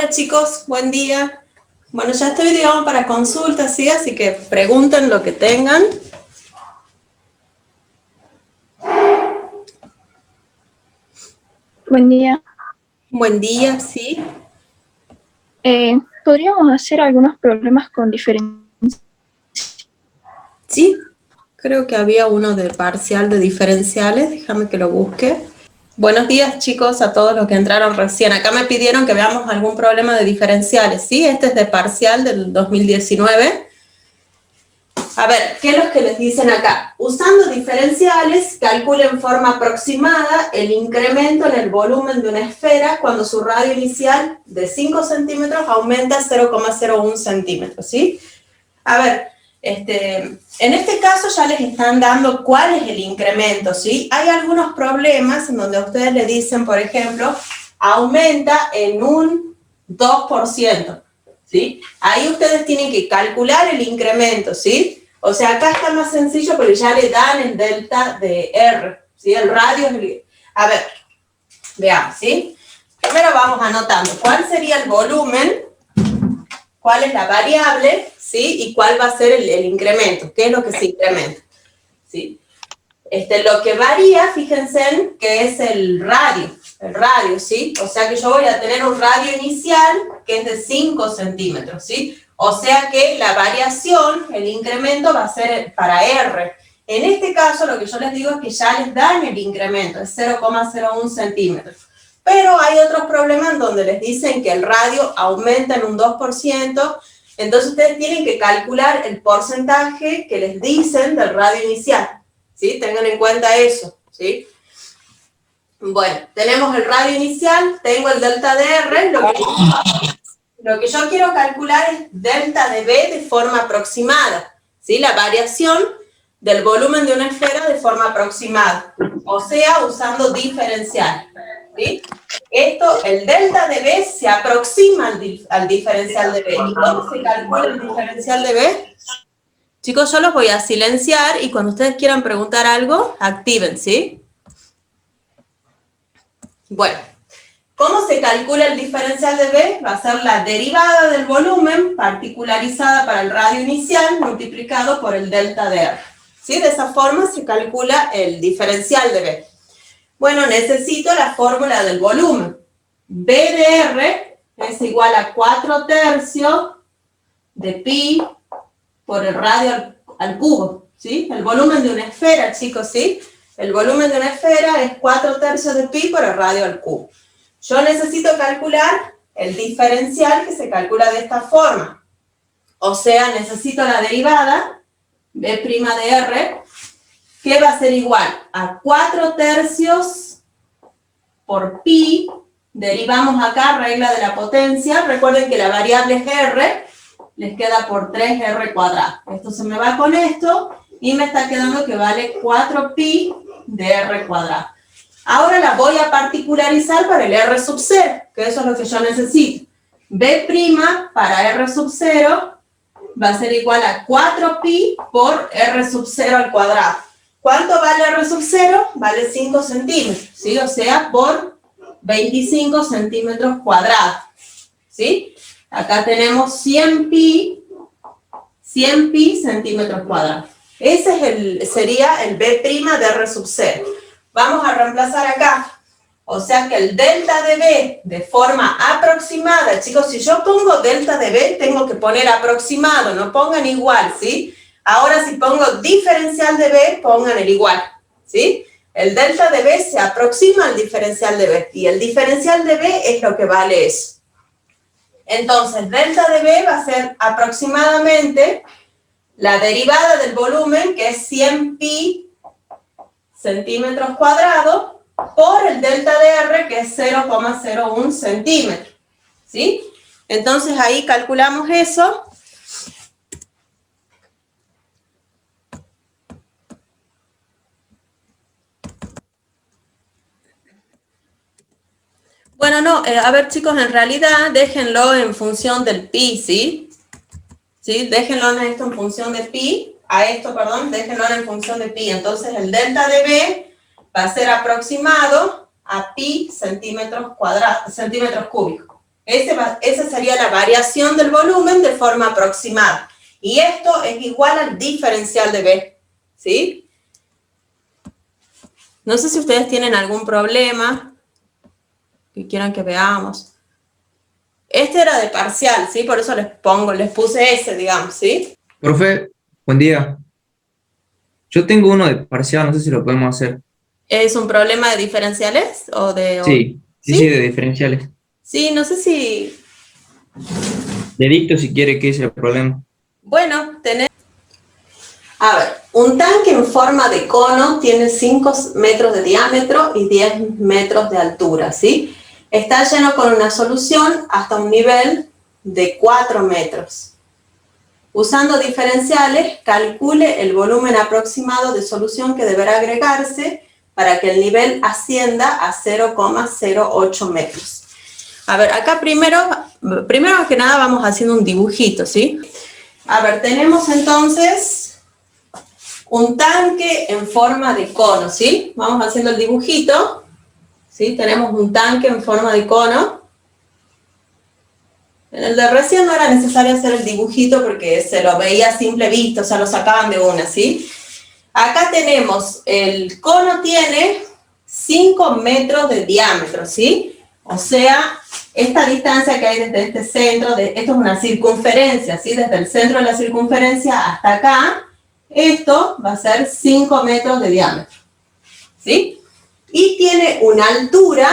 Hola chicos, buen día. Bueno, ya estoy, digamos, para consulta, ¿sí? Así que pregunten lo que tengan. Buen día. Buen día, sí. ¿Podríamos hacer algunos problemas con diferencias? Sí, creo que había uno de parcial de diferenciales, déjame que lo busque. Buenos días chicos a todos los que entraron recién. Acá me pidieron que veamos algún problema de diferenciales, ¿sí? Este es de parcial del 2019. A ver, ¿qué es lo que les dicen acá? Usando diferenciales, calcula en forma aproximada el incremento en el volumen de una esfera cuando su radio inicial de 5 centímetros aumenta a 0,01 centímetros, ¿sí? A ver, en este caso ya les están dando cuál es el incremento, ¿sí? Hay algunos problemas en donde a ustedes le dicen, por ejemplo, aumenta en un 2%, ¿sí? Ahí ustedes tienen que calcular el incremento, ¿sí? O sea, acá está más sencillo porque ya le dan el delta de R, ¿sí? El radio es el... A ver, veamos, ¿sí? Primero vamos anotando cuál sería el volumen, cuál es la variable, ¿sí? Y cuál va a ser el incremento, qué es lo que se incrementa, ¿sí? Lo que varía, fíjense, en que es el radio, ¿sí? O sea que yo voy a tener un radio inicial que es de 5 centímetros, ¿sí? O sea que la variación, el incremento va a ser para R. En este caso, lo que yo les digo es que ya les dan el incremento, es 0,01 centímetros. Pero hay otros problemas donde les dicen que el radio aumenta en un 2%, entonces ustedes tienen que calcular el porcentaje que les dicen del radio inicial, ¿sí? Tengan en cuenta eso, ¿sí? Bueno, tenemos el radio inicial, tengo el delta de R, lo que yo quiero calcular es delta de B de forma aproximada, ¿sí? La variación del volumen de una esfera de forma aproximada, o sea, usando diferencial, ¿sí? Esto, el delta de B se aproxima al diferencial de B. ¿Y cómo se calcula el diferencial de B? Chicos, yo los voy a silenciar y cuando ustedes quieran preguntar algo, activen, ¿sí? Bueno, ¿cómo se calcula el diferencial de B? Va a ser la derivada del volumen particularizada para el radio inicial multiplicado por el delta de R, ¿sí? De esa forma se calcula el diferencial de B. Bueno, necesito la fórmula del volumen. B de R es igual a 4/3 de pi por el radio al cubo, ¿sí? El volumen de una esfera, chicos, ¿sí? El volumen de una esfera es 4/3 de pi por el radio al cubo. Yo necesito calcular el diferencial que se calcula de esta forma. O sea, necesito la derivada, B' de R, que va a ser igual a 4/3 por pi, derivamos acá, regla de la potencia, recuerden que la variable es R, les queda por 3R cuadrado. Esto se me va con esto y me está quedando que vale 4pi de R cuadrado. Ahora la voy a particularizar para el R sub 0, que eso es lo que yo necesito. B' para R sub 0 va a ser igual a 4pi por R sub 0 al cuadrado. ¿Cuánto vale R sub 0? Vale 5 centímetros, ¿sí? O sea, por 25 centímetros cuadrados, ¿sí? Acá tenemos 100 pi centímetros cuadrados. Ese sería el B' de R sub 0. Vamos a reemplazar acá. O sea que el delta de B de forma aproximada, chicos, si yo pongo delta de B, tengo que poner aproximado, no pongan igual, ¿sí? Ahora si pongo diferencial de B, pongan el igual, ¿sí? El delta de B se aproxima al diferencial de B, y el diferencial de B es lo que vale eso. Entonces, delta de B va a ser aproximadamente la derivada del volumen, que es 100 pi centímetros cuadrados, por el delta de R, que es 0,01 centímetros, ¿sí? Entonces, ahí calculamos eso. Bueno, no, a ver, chicos, en realidad, déjenlo en función del pi, ¿sí? ¿Sí? Déjenlo a esto en función de pi, déjenlo en función de pi. Entonces, el delta de B va a ser aproximado a pi centímetros cúbicos, Esa sería la variación del volumen de forma aproximada. Y esto es igual al diferencial de B, ¿sí? No sé si ustedes tienen algún problema que quieran que veamos. Este era de parcial, ¿sí? Por eso les puse ese, digamos, ¿sí? Profe, buen día. Yo tengo uno de parcial, no sé si lo podemos hacer. ¿Es un problema de diferenciales o de...? Sí, sí, ¿Sí? de diferenciales. Sí, no sé si... Le dicto si quiere que es el problema. Bueno, tenés... A ver, un tanque en forma de cono tiene 5 metros de diámetro y 10 metros de altura, ¿sí? Está lleno con una solución hasta un nivel de 4 metros. Usando diferenciales, calcule el volumen aproximado de solución que deberá agregarse para que el nivel ascienda a 0,08 metros. A ver, acá primero que nada vamos haciendo un dibujito, ¿sí? A ver, tenemos entonces un tanque en forma de cono, ¿sí? Vamos haciendo el dibujito, ¿sí? Tenemos un tanque en forma de cono. En el de recién no era necesario hacer el dibujito porque se lo veía a simple vista, o sea, lo sacaban de una, ¿sí? Acá tenemos, el cono tiene 5 metros de diámetro, ¿sí? O sea, esta distancia que hay desde este centro, esto es una circunferencia, ¿sí? Desde el centro de la circunferencia hasta acá, esto va a ser 5 metros de diámetro, ¿sí? Y tiene una altura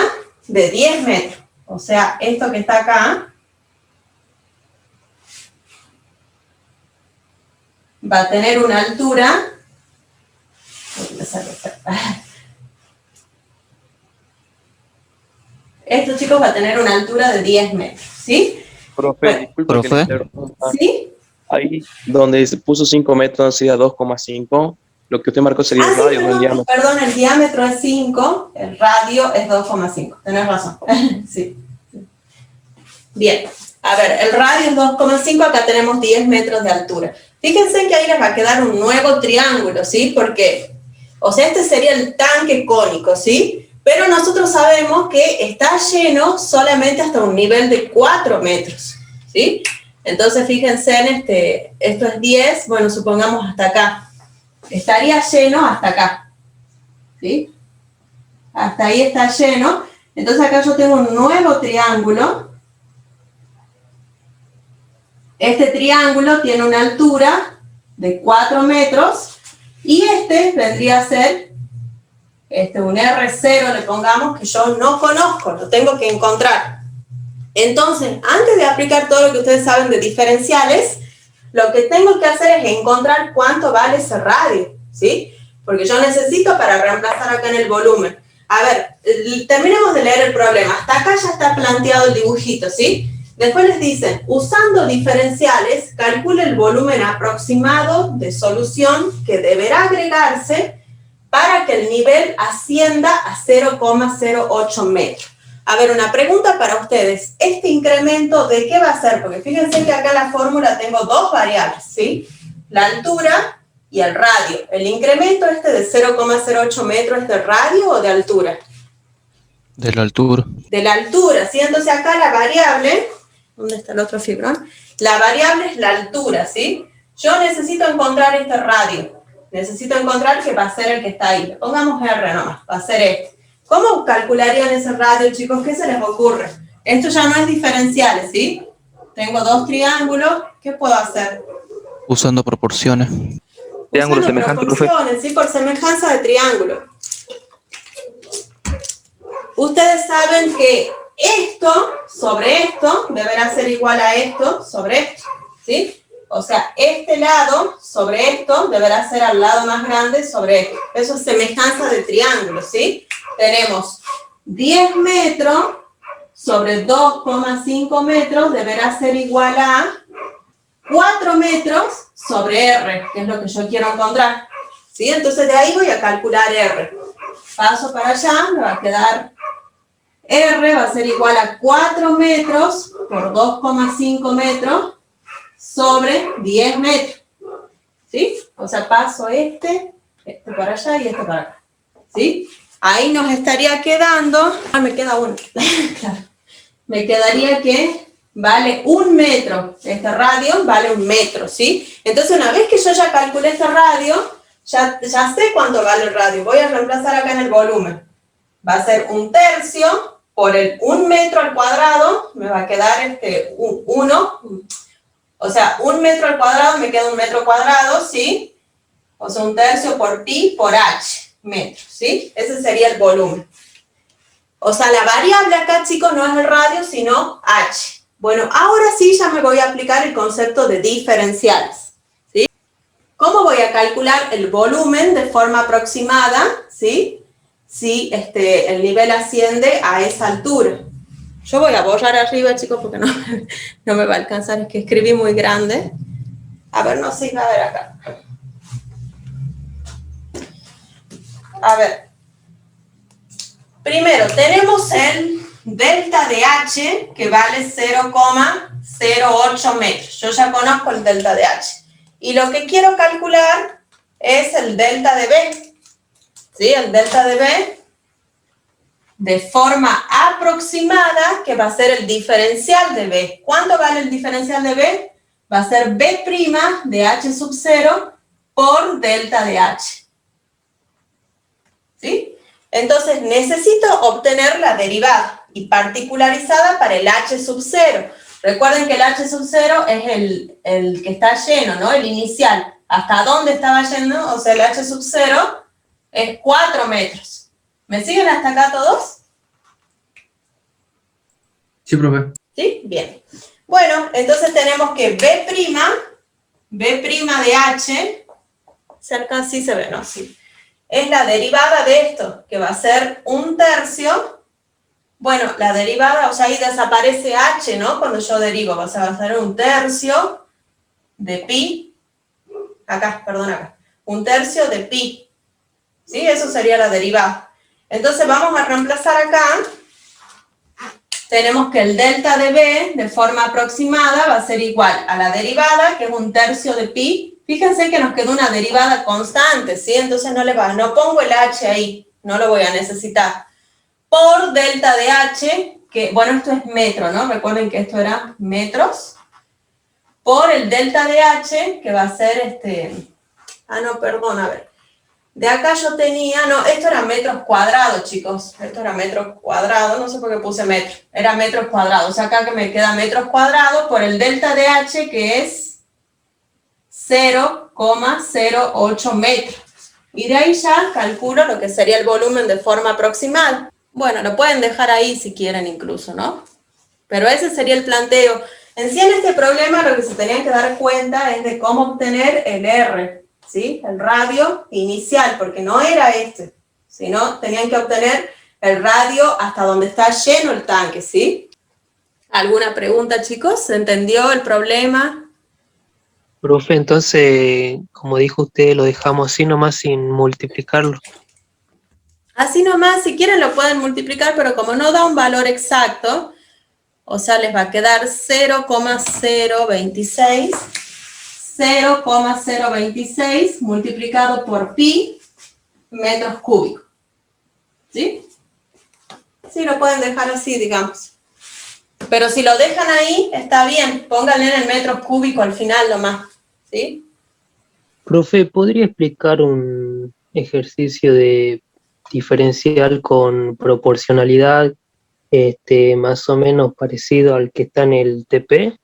de 10 metros, o sea, esto que está acá, va a tener una altura, esto, chicos, va a tener una altura de 10 metros, ¿sí? Profe, Bueno, disculpe que le interrumpa. ¿sí? Ahí donde se puso 5 metros, sería 2,5. Lo que usted marcó sería el Sí, radio, no el diámetro. perdón, el diámetro es 5, el radio es 2,5. Tenés razón. Sí. Bien. A ver, el radio es 2,5, acá tenemos 10 metros de altura. Fíjense que ahí les va a quedar un nuevo triángulo, ¿sí? Porque, o sea, este sería el tanque cónico, ¿sí? Pero nosotros sabemos que está lleno solamente hasta un nivel de 4 metros, ¿sí? Entonces, fíjense en esto es 10, bueno, supongamos hasta acá. Estaría lleno hasta acá, ¿sí? Hasta ahí está lleno. Entonces acá yo tengo un nuevo triángulo. Este triángulo tiene una altura de 4 metros y este vendría a ser un R0, le pongamos, que yo no conozco, lo tengo que encontrar. Entonces, antes de aplicar todo lo que ustedes saben de diferenciales, lo que tengo que hacer es encontrar cuánto vale ese radio, ¿sí? Porque yo necesito para reemplazar acá en el volumen. A ver, terminemos de leer el problema. Hasta acá ya está planteado el dibujito, ¿sí? Después les dicen, usando diferenciales, calcule el volumen aproximado de solución que deberá agregarse para que el nivel ascienda a 0,08 metros. A ver, una pregunta para ustedes. ¿Este incremento de qué va a ser? Porque fíjense que acá en la fórmula tengo dos variables, ¿sí? La altura y el radio. ¿El incremento de 0,08 metros es de radio o de altura? De la altura. De la altura, ¿sí? Entonces acá la variable, ¿dónde está el otro fibrón? La variable es la altura, ¿sí? Yo necesito encontrar este radio. Necesito encontrar que va a ser el que está ahí. Pongamos R nomás, va a ser este. ¿Cómo calcularían ese radio, chicos? ¿Qué se les ocurre? Esto ya no es diferenciales, ¿sí? Tengo dos triángulos. ¿Qué puedo hacer? Usando proporciones. Triángulo semejante, profe. ¿Sí? Por semejanza de triángulo. Ustedes saben que esto sobre esto deberá ser igual a esto sobre esto, ¿sí? O sea, este lado sobre esto deberá ser al lado más grande sobre esto. Eso es semejanza de triángulo, ¿sí? Tenemos 10 metros sobre 2,5 metros deberá ser igual a 4 metros sobre R, que es lo que yo quiero encontrar, ¿sí? Entonces de ahí voy a calcular R. Paso para allá, me va a quedar R va a ser igual a 4 metros por 2,5 metros sobre 10 metros, ¿sí? O sea, paso este para allá y este para acá, ¿sí? Ahí nos estaría quedando, me queda uno, claro. me quedaría que vale 1 metro. Este radio vale 1 metro, ¿sí? Entonces, una vez que yo ya calculé este radio, ya sé cuánto vale el radio. Voy a reemplazar acá en el volumen. Va a ser 1/3 por el 1 metro al cuadrado, me va a quedar 1. O sea, 1 metro al cuadrado me queda 1 metro cuadrado, ¿sí? O sea, 1/3 por pi por h, metros, ¿sí? Ese sería el volumen. O sea, la variable acá, chicos, no es el radio, sino h. Bueno, ahora sí ya me voy a aplicar el concepto de diferenciales, ¿sí? ¿Cómo voy a calcular el volumen de forma aproximada, ¿sí? Si el nivel asciende a esa altura. Yo voy a borrar arriba, chicos, porque no me va a alcanzar, es que escribí muy grande. A ver, no sé, a ver acá. A ver. Primero, tenemos el delta de H, que vale 0,08 metros. Yo ya conozco el delta de H. Y lo que quiero calcular es el delta de B. ¿Sí? El delta de B de forma aproximada, que va a ser el diferencial de B. ¿Cuánto vale el diferencial de B? Va a ser B' de H sub 0 por delta de H. ¿Sí? Entonces, necesito obtener la derivada y particularizada para el H sub 0. Recuerden que el H sub 0 es el que está lleno, ¿no? El inicial. ¿Hasta dónde estaba yendo? O sea, el H sub 0 es 4 metros. ¿Me siguen hasta acá todos? Sí, profe. ¿Sí? Bien. Bueno, entonces tenemos que B' de H, cerca sí se ve, ¿no? Sí. Es la derivada de esto, que va a ser 1/3. Bueno, la derivada, o sea, ahí desaparece H, ¿no? Cuando yo derivo, o sea, va a ser 1/3 de pi. Acá, perdón, acá. 1/3 de pi. ¿Sí? Eso sería la derivada. Entonces vamos a reemplazar acá. Tenemos que el delta de B, de forma aproximada, va a ser igual a la derivada, que es 1/3 de pi. Fíjense que nos quedó una derivada constante, ¿sí? Entonces no pongo el H ahí, no lo voy a necesitar. Por delta de H, que, bueno, esto es metro, ¿no? Recuerden que esto era metros. Por el delta de H, que va a ser no, perdón, a ver. De acá yo tenía, no, esto era metros cuadrados, chicos. Esto era metros cuadrados, no sé por qué puse metro. Era metros cuadrados. O sea, acá que me queda metros cuadrados por el delta de H, que es 0,08 metros. Y de ahí ya calculo lo que sería el volumen de forma aproximada. Bueno, lo pueden dejar ahí si quieren incluso, ¿no? Pero ese sería el planteo. En sí, en este problema lo que se tenían que dar cuenta es de cómo obtener el R, ¿sí? El radio inicial, porque no era sino tenían que obtener el radio hasta donde está lleno el tanque, ¿sí? ¿Alguna pregunta, chicos? ¿Se entendió el problema? Profe, entonces, como dijo usted, lo dejamos así nomás sin multiplicarlo. Así nomás, si quieren lo pueden multiplicar, pero como no da un valor exacto, o sea, les va a quedar 0,026 multiplicado por pi metros cúbicos. ¿Sí? Sí, lo pueden dejar así, digamos. Pero si lo dejan ahí, está bien. Pónganle en el metros cúbico al final nomás. ¿Sí? Profe, ¿podría explicar un ejercicio de diferencial con proporcionalidad más o menos parecido al que está en el TP?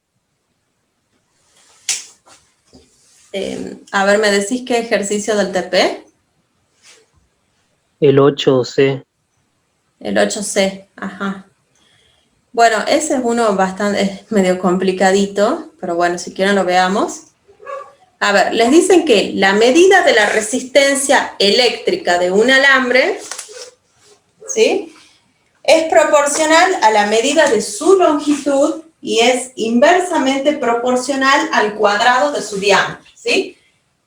A ver, ¿me decís qué ejercicio del TP? El 8C. El 8C, ajá. Bueno, ese es uno es medio complicadito, pero bueno, si quieren lo veamos. A ver, les dicen que la medida de la resistencia eléctrica de un alambre, ¿sí?, es proporcional a la medida de su longitud y es inversamente proporcional al cuadrado de su diámetro, ¿sí?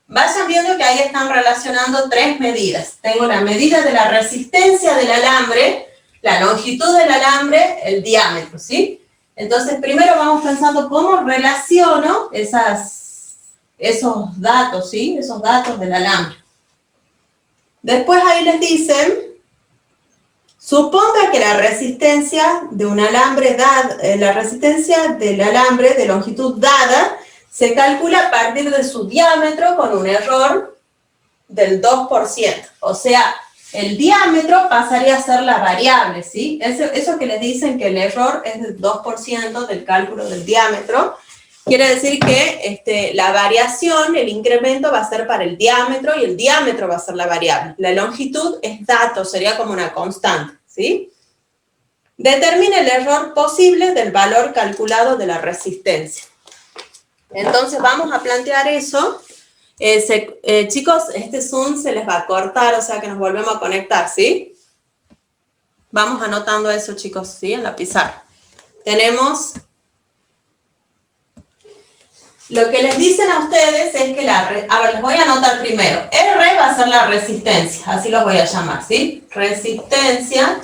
Vayan viendo que ahí están relacionando 3 medidas. Tengo la medida de la resistencia del alambre, la longitud del alambre, el diámetro, ¿sí? Entonces, primero vamos pensando cómo relaciono esos datos, ¿sí? Esos datos del alambre. Después ahí les dicen Suponga que la resistencia de un alambre la resistencia del alambre de longitud dada se calcula a partir de su diámetro con un error del 2%. O sea, el diámetro pasaría a ser la variable, ¿sí? Eso que les dicen que el error es del 2% del cálculo del diámetro, quiere decir que la variación, el incremento va a ser para el diámetro y el diámetro va a ser la variable. La longitud es dato, sería como una constante, ¿sí? Determine el error posible del valor calculado de la resistencia. Entonces vamos a plantear eso. Chicos, este Zoom se les va a cortar, o sea que nos volvemos a conectar, ¿sí? Vamos anotando eso, chicos, ¿sí? En la pizarra. Tenemos... Lo que les dicen a ustedes es que a ver, les voy a anotar primero. R va a ser la resistencia, así los voy a llamar, ¿sí? Resistencia.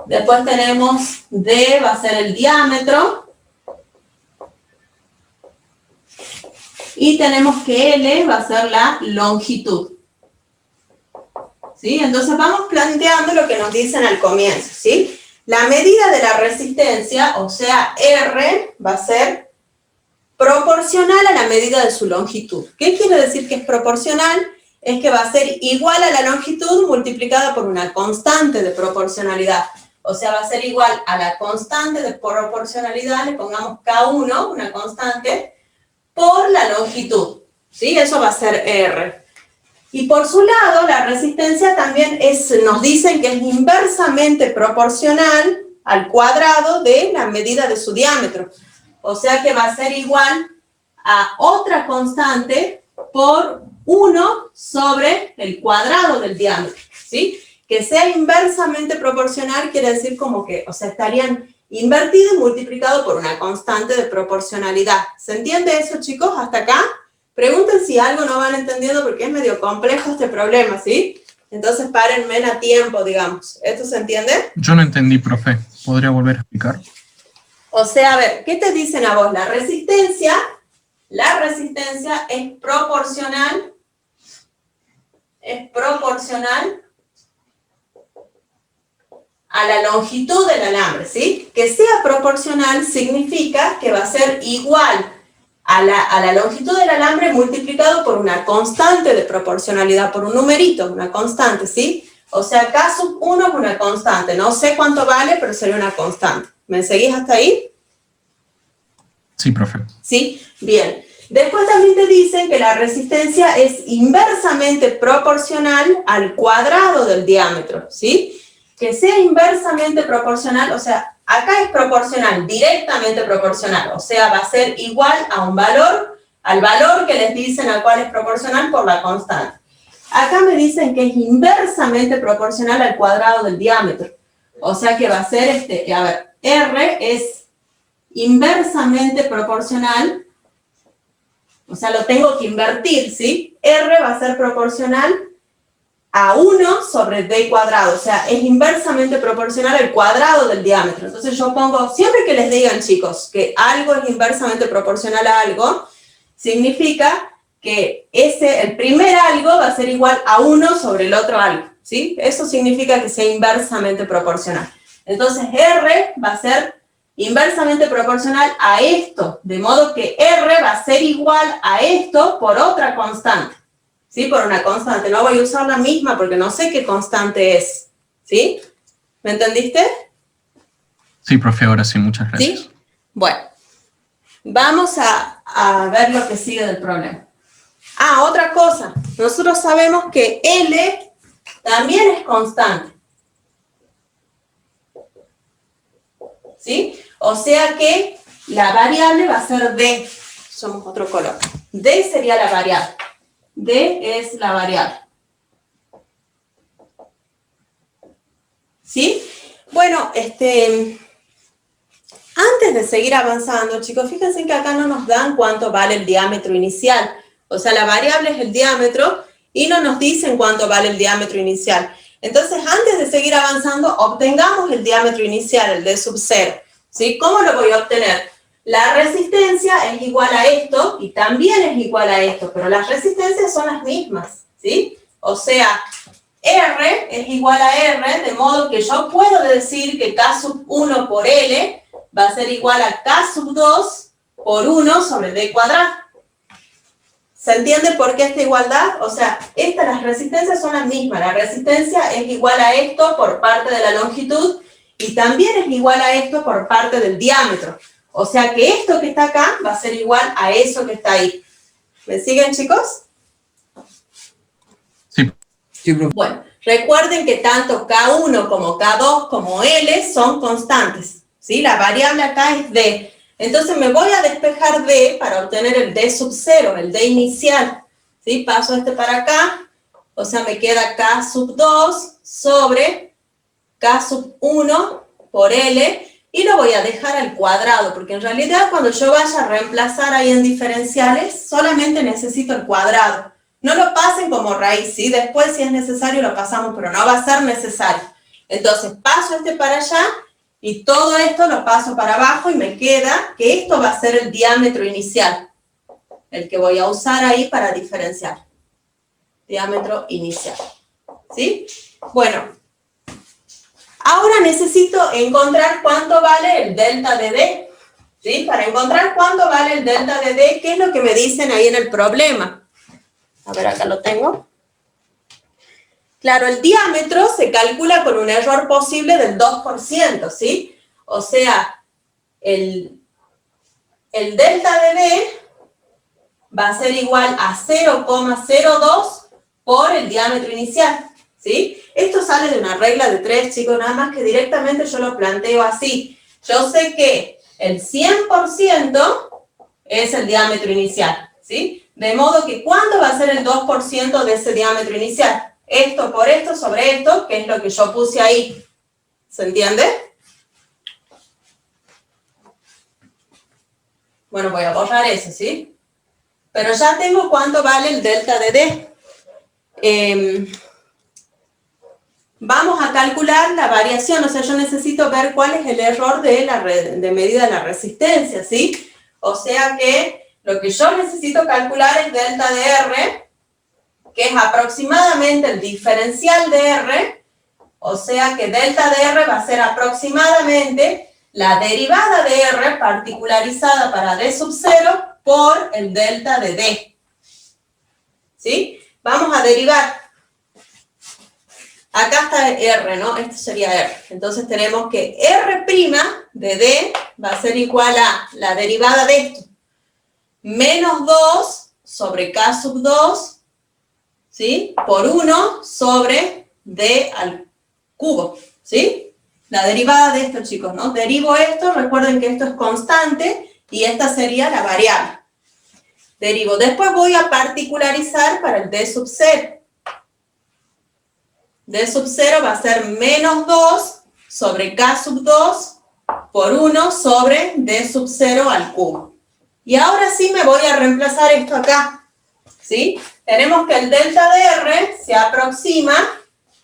Después tenemos D, va a ser el diámetro. Y tenemos que L va a ser la longitud. ¿Sí? Entonces vamos planteando lo que nos dicen al comienzo, ¿sí? La medida de la resistencia, o sea, R, va a ser proporcional a la medida de su longitud. ¿Qué quiere decir que es proporcional? Es que va a ser igual a la longitud multiplicada por una constante de proporcionalidad. O sea, va a ser igual a la constante de proporcionalidad, le pongamos K1, una constante, por la longitud. ¿Sí? Eso va a ser R. Y por su lado, la resistencia también nos dicen que es inversamente proporcional al cuadrado de la medida de su diámetro. O sea que va a ser igual a otra constante por 1 sobre el cuadrado del diámetro, ¿sí? Que sea inversamente proporcional quiere decir como que, o sea, estarían invertido y multiplicado por una constante de proporcionalidad. ¿Se entiende eso, chicos, hasta acá? Pregunten si algo no van entendiendo porque es medio complejo este problema, ¿sí? Entonces párenme a tiempo, digamos. ¿Esto se entiende? Yo no entendí, profe. ¿Podría volver a explicar? O sea, a ver, ¿qué te dicen a vos? La resistencia es proporcional a la longitud del alambre, ¿sí? Que sea proporcional significa que va a ser igual a la longitud del alambre multiplicado por una constante de proporcionalidad, por un numerito, una constante, ¿sí? O sea, K sub 1 es una constante. No sé cuánto vale, pero sería una constante. ¿Me seguís hasta ahí? Sí, profe. ¿Sí? Bien. Después también te dicen que la resistencia es inversamente proporcional al cuadrado del diámetro, ¿sí? Que sea inversamente proporcional, o sea, acá es proporcional, directamente proporcional, o sea, va a ser igual a un valor, al valor que les dicen al cual es proporcional por la constante. Acá me dicen que es inversamente proporcional al cuadrado del diámetro, o sea que va a ser a ver, R es inversamente proporcional, o sea, lo tengo que invertir, ¿sí? R va a ser proporcional a 1 sobre D cuadrado, o sea, es inversamente proporcional al cuadrado del diámetro. Entonces yo pongo, siempre que les digan, chicos, que algo es inversamente proporcional a algo, significa que el primer algo va a ser igual a 1 sobre el otro algo, ¿sí? Eso significa que sea inversamente proporcional. Entonces R va a ser inversamente proporcional a esto, de modo que R va a ser igual a esto por otra constante, ¿sí? Por una constante. No voy a usar la misma porque no sé qué constante es, ¿sí? ¿Me entendiste? Sí, profe, ahora sí, muchas gracias. ¿Sí? Bueno, vamos a ver lo que sigue del problema. Ah, otra cosa. Nosotros sabemos que L también es constante, ¿sí? O sea que la variable va a ser D. Somos otro color. D sería la variable. D es la variable. ¿Sí? Bueno, antes de seguir avanzando, chicos, fíjense que acá no nos dan cuánto vale el diámetro inicial. O sea, la variable es el diámetro y no nos dicen cuánto vale el diámetro inicial. Entonces, antes de seguir avanzando, obtengamos el diámetro inicial, el D sub 0. ¿Sí? ¿Cómo lo voy a obtener? La resistencia es igual a esto y también es igual a esto, pero las resistencias son las mismas, ¿sí? O sea, R es igual a R, de modo que yo puedo decir que K sub 1 por L va a ser igual a K sub 2 por 1 sobre D cuadrado. ¿Se entiende por qué esta igualdad? O sea, las resistencias son las mismas. La resistencia es igual a esto por parte de la longitud y también es igual a esto por parte del diámetro. O sea que esto que está acá va a ser igual a eso que está ahí. ¿Me siguen, chicos? Sí. Sí, profe. Bueno, recuerden que tanto K1 como K2 como L son constantes, ¿sí? La variable acá es D. Entonces me voy a despejar D para obtener el D sub 0, el D inicial, ¿sí? Paso este para acá, o sea, me queda K sub 2 sobre K sub 1 por L, y lo voy a dejar al cuadrado, porque en realidad cuando yo vaya a reemplazar ahí en diferenciales, solamente necesito el cuadrado. No lo pasen como raíz, ¿sí? Después si es necesario lo pasamos, pero no va a ser necesario. Entonces paso este para allá, y todo esto lo paso para abajo y me queda que esto va a ser el diámetro inicial, el que voy a usar ahí para diferenciar. Diámetro inicial. ¿Sí? Bueno, ahora necesito encontrar cuánto vale el delta de D. ¿Sí? Para encontrar cuánto vale el delta de D, ¿qué es lo que me dicen ahí en el problema? A ver, acá lo tengo. Claro, el diámetro se calcula con un error posible del 2%, ¿sí? O sea, el delta de D va a ser igual a 0,02 por el diámetro inicial, ¿sí? Esto sale de una regla de 3, chicos, nada más que directamente yo lo planteo así. Yo sé que el 100% es el diámetro inicial, ¿sí? De modo que ¿cuánto va a ser el 2% de ese diámetro inicial? Esto por esto sobre esto, que es lo que yo puse ahí. ¿Se entiende? Bueno, voy a borrar eso, ¿sí? Pero ya tengo cuánto vale el delta de D. Vamos a calcular la variación, o sea, yo necesito ver cuál es el error de medida de la resistencia, ¿sí? O sea que lo que yo necesito calcular es delta de R, que es aproximadamente el diferencial de R, o sea que delta de R va a ser aproximadamente la derivada de R particularizada para D sub 0 por el delta de D. ¿Sí? Vamos a derivar. Acá está R, ¿no? Esto sería R. Entonces tenemos que R' de D va a ser igual a la derivada de esto. Menos 2 sobre K sub 2, ¿sí? Por 1 sobre D al cubo, ¿sí? La derivada de esto, chicos, ¿no? Derivo esto, recuerden que esto es constante, y esta sería la variable. Derivo. Después voy a particularizar para el D sub 0. D sub 0 va a ser menos 2 sobre K sub 2 por 1 sobre D sub 0 al cubo. Y ahora sí me voy a reemplazar esto acá, ¿sí? Tenemos que el delta de R se aproxima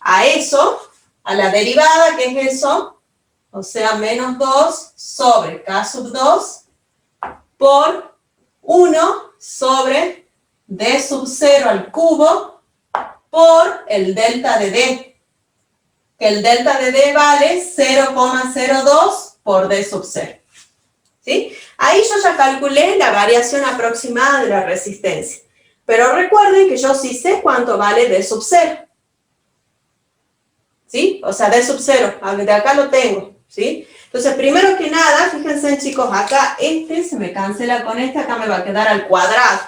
a eso, a la derivada, que es eso, o sea, menos 2 sobre K sub 2 por 1 sobre D sub 0 al cubo por el delta de D, que el delta de D vale 0,02 por D sub 0. ¿Sí? Ahí yo ya calculé la variación aproximada de la resistencia. Pero recuerden que yo sí sé cuánto vale D sub 0. ¿Sí? O sea, D sub 0, de acá lo tengo. ¿Sí? Entonces, primero que nada, fíjense, chicos, acá se me cancela con acá me va a quedar al cuadrado.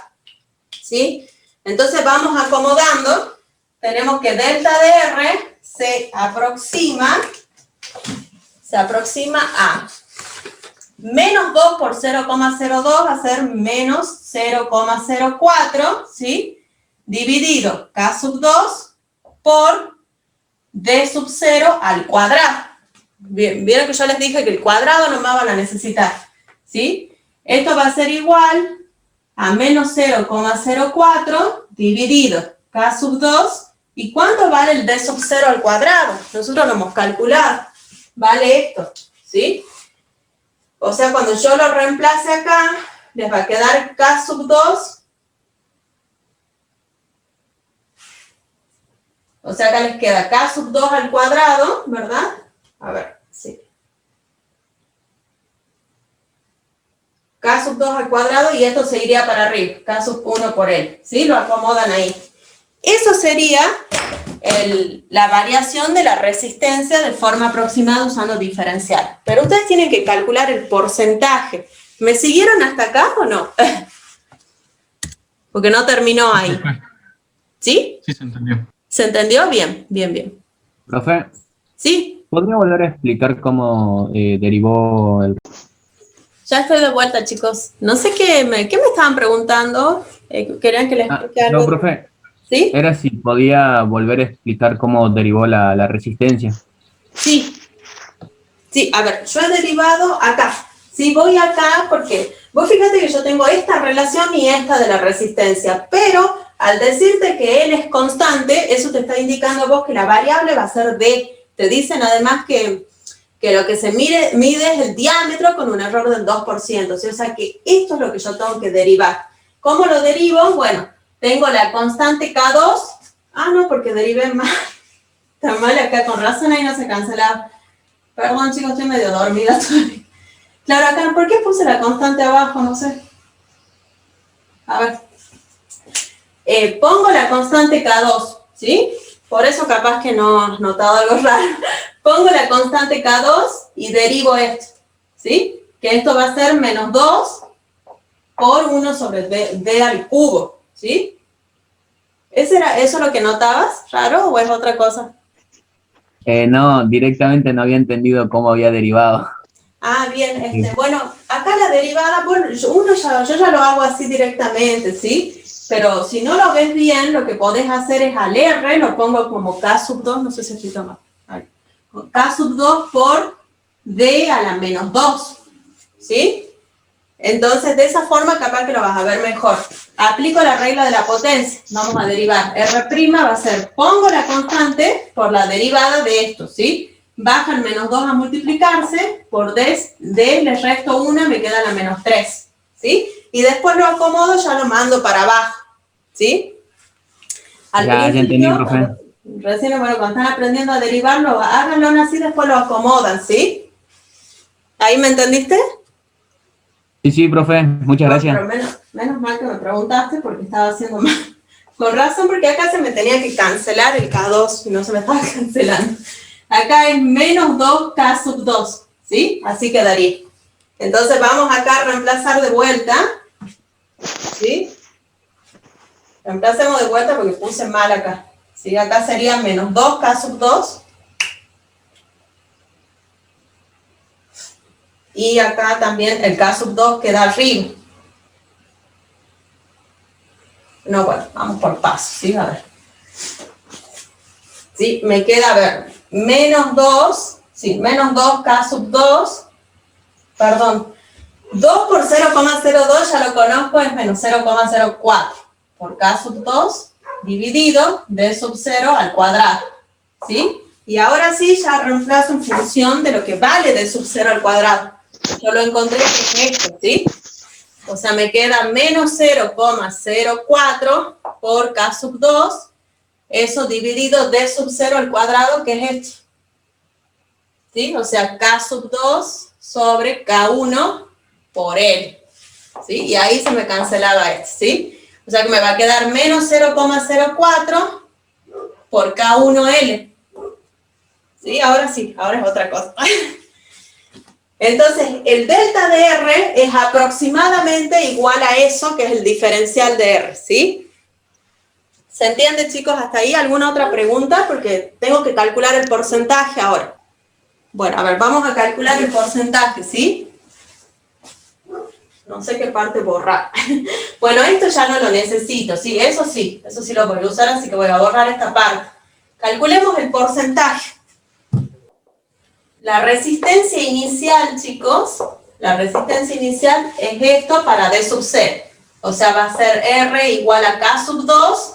¿Sí? Entonces vamos acomodando. Tenemos que delta de R se aproxima a menos 2 por 0,02 va a ser menos 0,04, ¿sí? Dividido K sub 2 por D sub 0 al cuadrado. Bien, vieron que yo les dije que el cuadrado nomás van a necesitar, ¿sí? Esto va a ser igual a menos 0,04 dividido K sub 2. ¿Y cuánto vale el D sub 0 al cuadrado? Nosotros lo hemos calculado. Vale esto, ¿sí? O sea, cuando yo lo reemplace acá, les va a quedar K sub 2. O sea, acá les queda K sub 2 al cuadrado, ¿verdad? A ver, sí. K sub 2 al cuadrado y esto se iría para arriba, K sub 1 por L, ¿sí? Lo acomodan ahí. Eso sería la variación de la resistencia de forma aproximada usando diferencial. Pero ustedes tienen que calcular el porcentaje. ¿Me siguieron hasta acá o no? Porque no terminó ahí. ¿Sí? Sí, se entendió. ¿Se entendió? Bien, bien, bien. Profe, ¿Sí? ¿podría volver a explicar cómo derivó el... Ya estoy de vuelta, chicos. No sé qué me estaban preguntando. ¿Querían que les explique algo? No, profe, ¿Sí? era si podía volver a explicar cómo derivó la resistencia. Sí. Sí, a ver, yo he derivado acá. Sí, voy acá porque vos fíjate que yo tengo esta relación y esta de la resistencia, pero al decirte que L es constante, eso te está indicando a vos que la variable va a ser D. Te dicen además que lo que se mide es el diámetro con un error del 2%, ¿sí? O sea que esto es lo que yo tengo que derivar. ¿Cómo lo derivo? Bueno, tengo la constante K2. Ah, no, porque derivé mal. Está mal acá, con razón ahí no se cancelaba. Perdón, chicos, estoy medio dormida todavía. Claro, acá, ¿por qué puse la constante abajo? No sé. A ver. Pongo la constante K2, ¿sí? Por eso capaz que no has notado algo raro. Pongo la constante K2 y derivo esto, ¿sí? Que esto va a ser menos 2 por 1 sobre D al cubo, ¿sí? ¿Eso lo que notabas? ¿Raro o es otra cosa? No, directamente no había entendido cómo había derivado. Ah, bien, bueno, acá la derivada, bueno, yo ya lo hago así directamente, ¿sí? Pero si no lo ves bien, lo que podés hacer es al R, lo pongo como K sub 2, no sé si estoy tomando. K sub 2 por D a la menos 2, ¿sí? Entonces, de esa forma capaz que lo vas a ver mejor. Aplico la regla de la potencia, vamos a derivar. R' va a ser, pongo la constante por la derivada de esto, ¿sí? Baja el menos 2 a multiplicarse, por D le resto 1, me queda la menos 3, ¿sí? Y después lo acomodo, ya lo mando para abajo, ¿sí? Ya entendí, profe. Recién, bueno, cuando están aprendiendo a derivarlo, háganlo así, después lo acomodan, ¿sí? ¿Ahí me entendiste? Sí, profe, muchas gracias. Pero menos mal que me preguntaste porque estaba haciendo mal. Con razón, porque acá se me tenía que cancelar el K2 y no se me estaba cancelando. Acá es menos 2K sub 2, ¿sí? Así quedaría. Entonces vamos acá a reemplazar de vuelta, ¿sí? Reemplacemos de vuelta porque puse mal acá. ¿Sí? Acá sería menos 2K sub 2. Y acá también el K sub 2 queda arriba. No, bueno, vamos por paso, ¿sí? A ver. ¿Sí? Me queda, a ver, menos 2, sí, menos 2K sub 2, perdón, 2 por 0,02 ya lo conozco, es menos 0,04 por K sub 2 dividido D sub 0 al cuadrado, ¿sí? Y ahora sí ya reemplazo en función de lo que vale D sub 0 al cuadrado. Yo lo encontré que es esto, ¿sí? O sea, me queda menos 0,04 por K sub 2, eso dividido D sub 0 al cuadrado, que es esto. ¿Sí? O sea, K sub 2 sobre K1 por L. ¿Sí? Y ahí se me cancelaba esto, ¿sí? O sea que me va a quedar menos 0,04 por K1L. ¿Sí? Ahora sí, ahora es otra cosa. Entonces, el delta de R es aproximadamente igual a eso, que es el diferencial de R, ¿sí? ¿Se entiende, chicos, hasta ahí? ¿Alguna otra pregunta? Porque tengo que calcular el porcentaje ahora. Bueno, a ver, vamos a calcular el porcentaje, ¿sí? No sé qué parte borrar. Bueno, esto ya no lo necesito, ¿sí? Eso sí lo voy a usar, así que voy a borrar esta parte. Calculemos el porcentaje. La resistencia inicial, chicos, la resistencia inicial es esto para D sub 0. O sea, va a ser R igual a K sub 2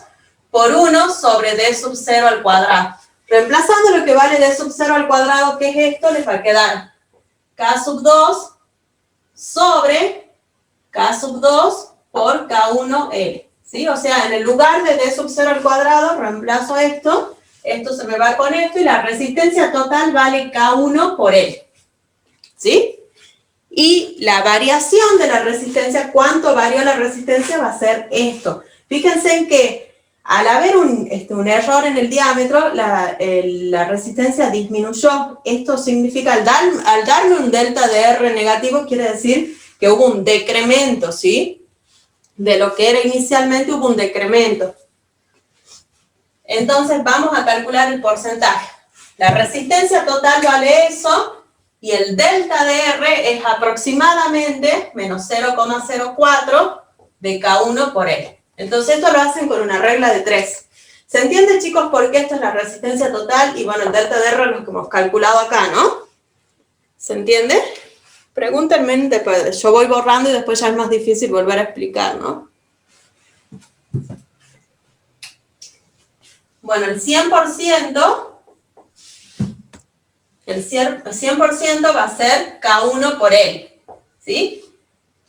por 1 sobre D sub 0 al cuadrado. Reemplazando lo que vale D sub 0 al cuadrado, que es esto, les va a quedar K sub 2 sobre K sub 2 por K1L. ¿Sí? O sea, en el lugar de D sub 0 al cuadrado, reemplazo esto Esto se me va con esto y la resistencia total vale K1 por L. ¿Sí? Y la variación de la resistencia, cuánto varió la resistencia, va a ser esto. Fíjense en que al haber un error en el diámetro, la resistencia disminuyó. Esto significa, al darme un delta de R negativo, quiere decir que hubo un decremento, ¿sí? De lo que era inicialmente hubo un decremento. Entonces vamos a calcular el porcentaje. La resistencia total vale eso, y el delta de R es aproximadamente menos 0,04 de K1 por L. Entonces esto lo hacen con una regla de 3. ¿Se entiende, chicos, por qué esto es la resistencia total? Y bueno, el delta de R es lo que hemos calculado acá, ¿no? ¿Se entiende? Pregúntenme después. Yo voy borrando y después ya es más difícil volver a explicar, ¿no? Bueno, el 100%... El 100% va a ser K1 por L, ¿sí?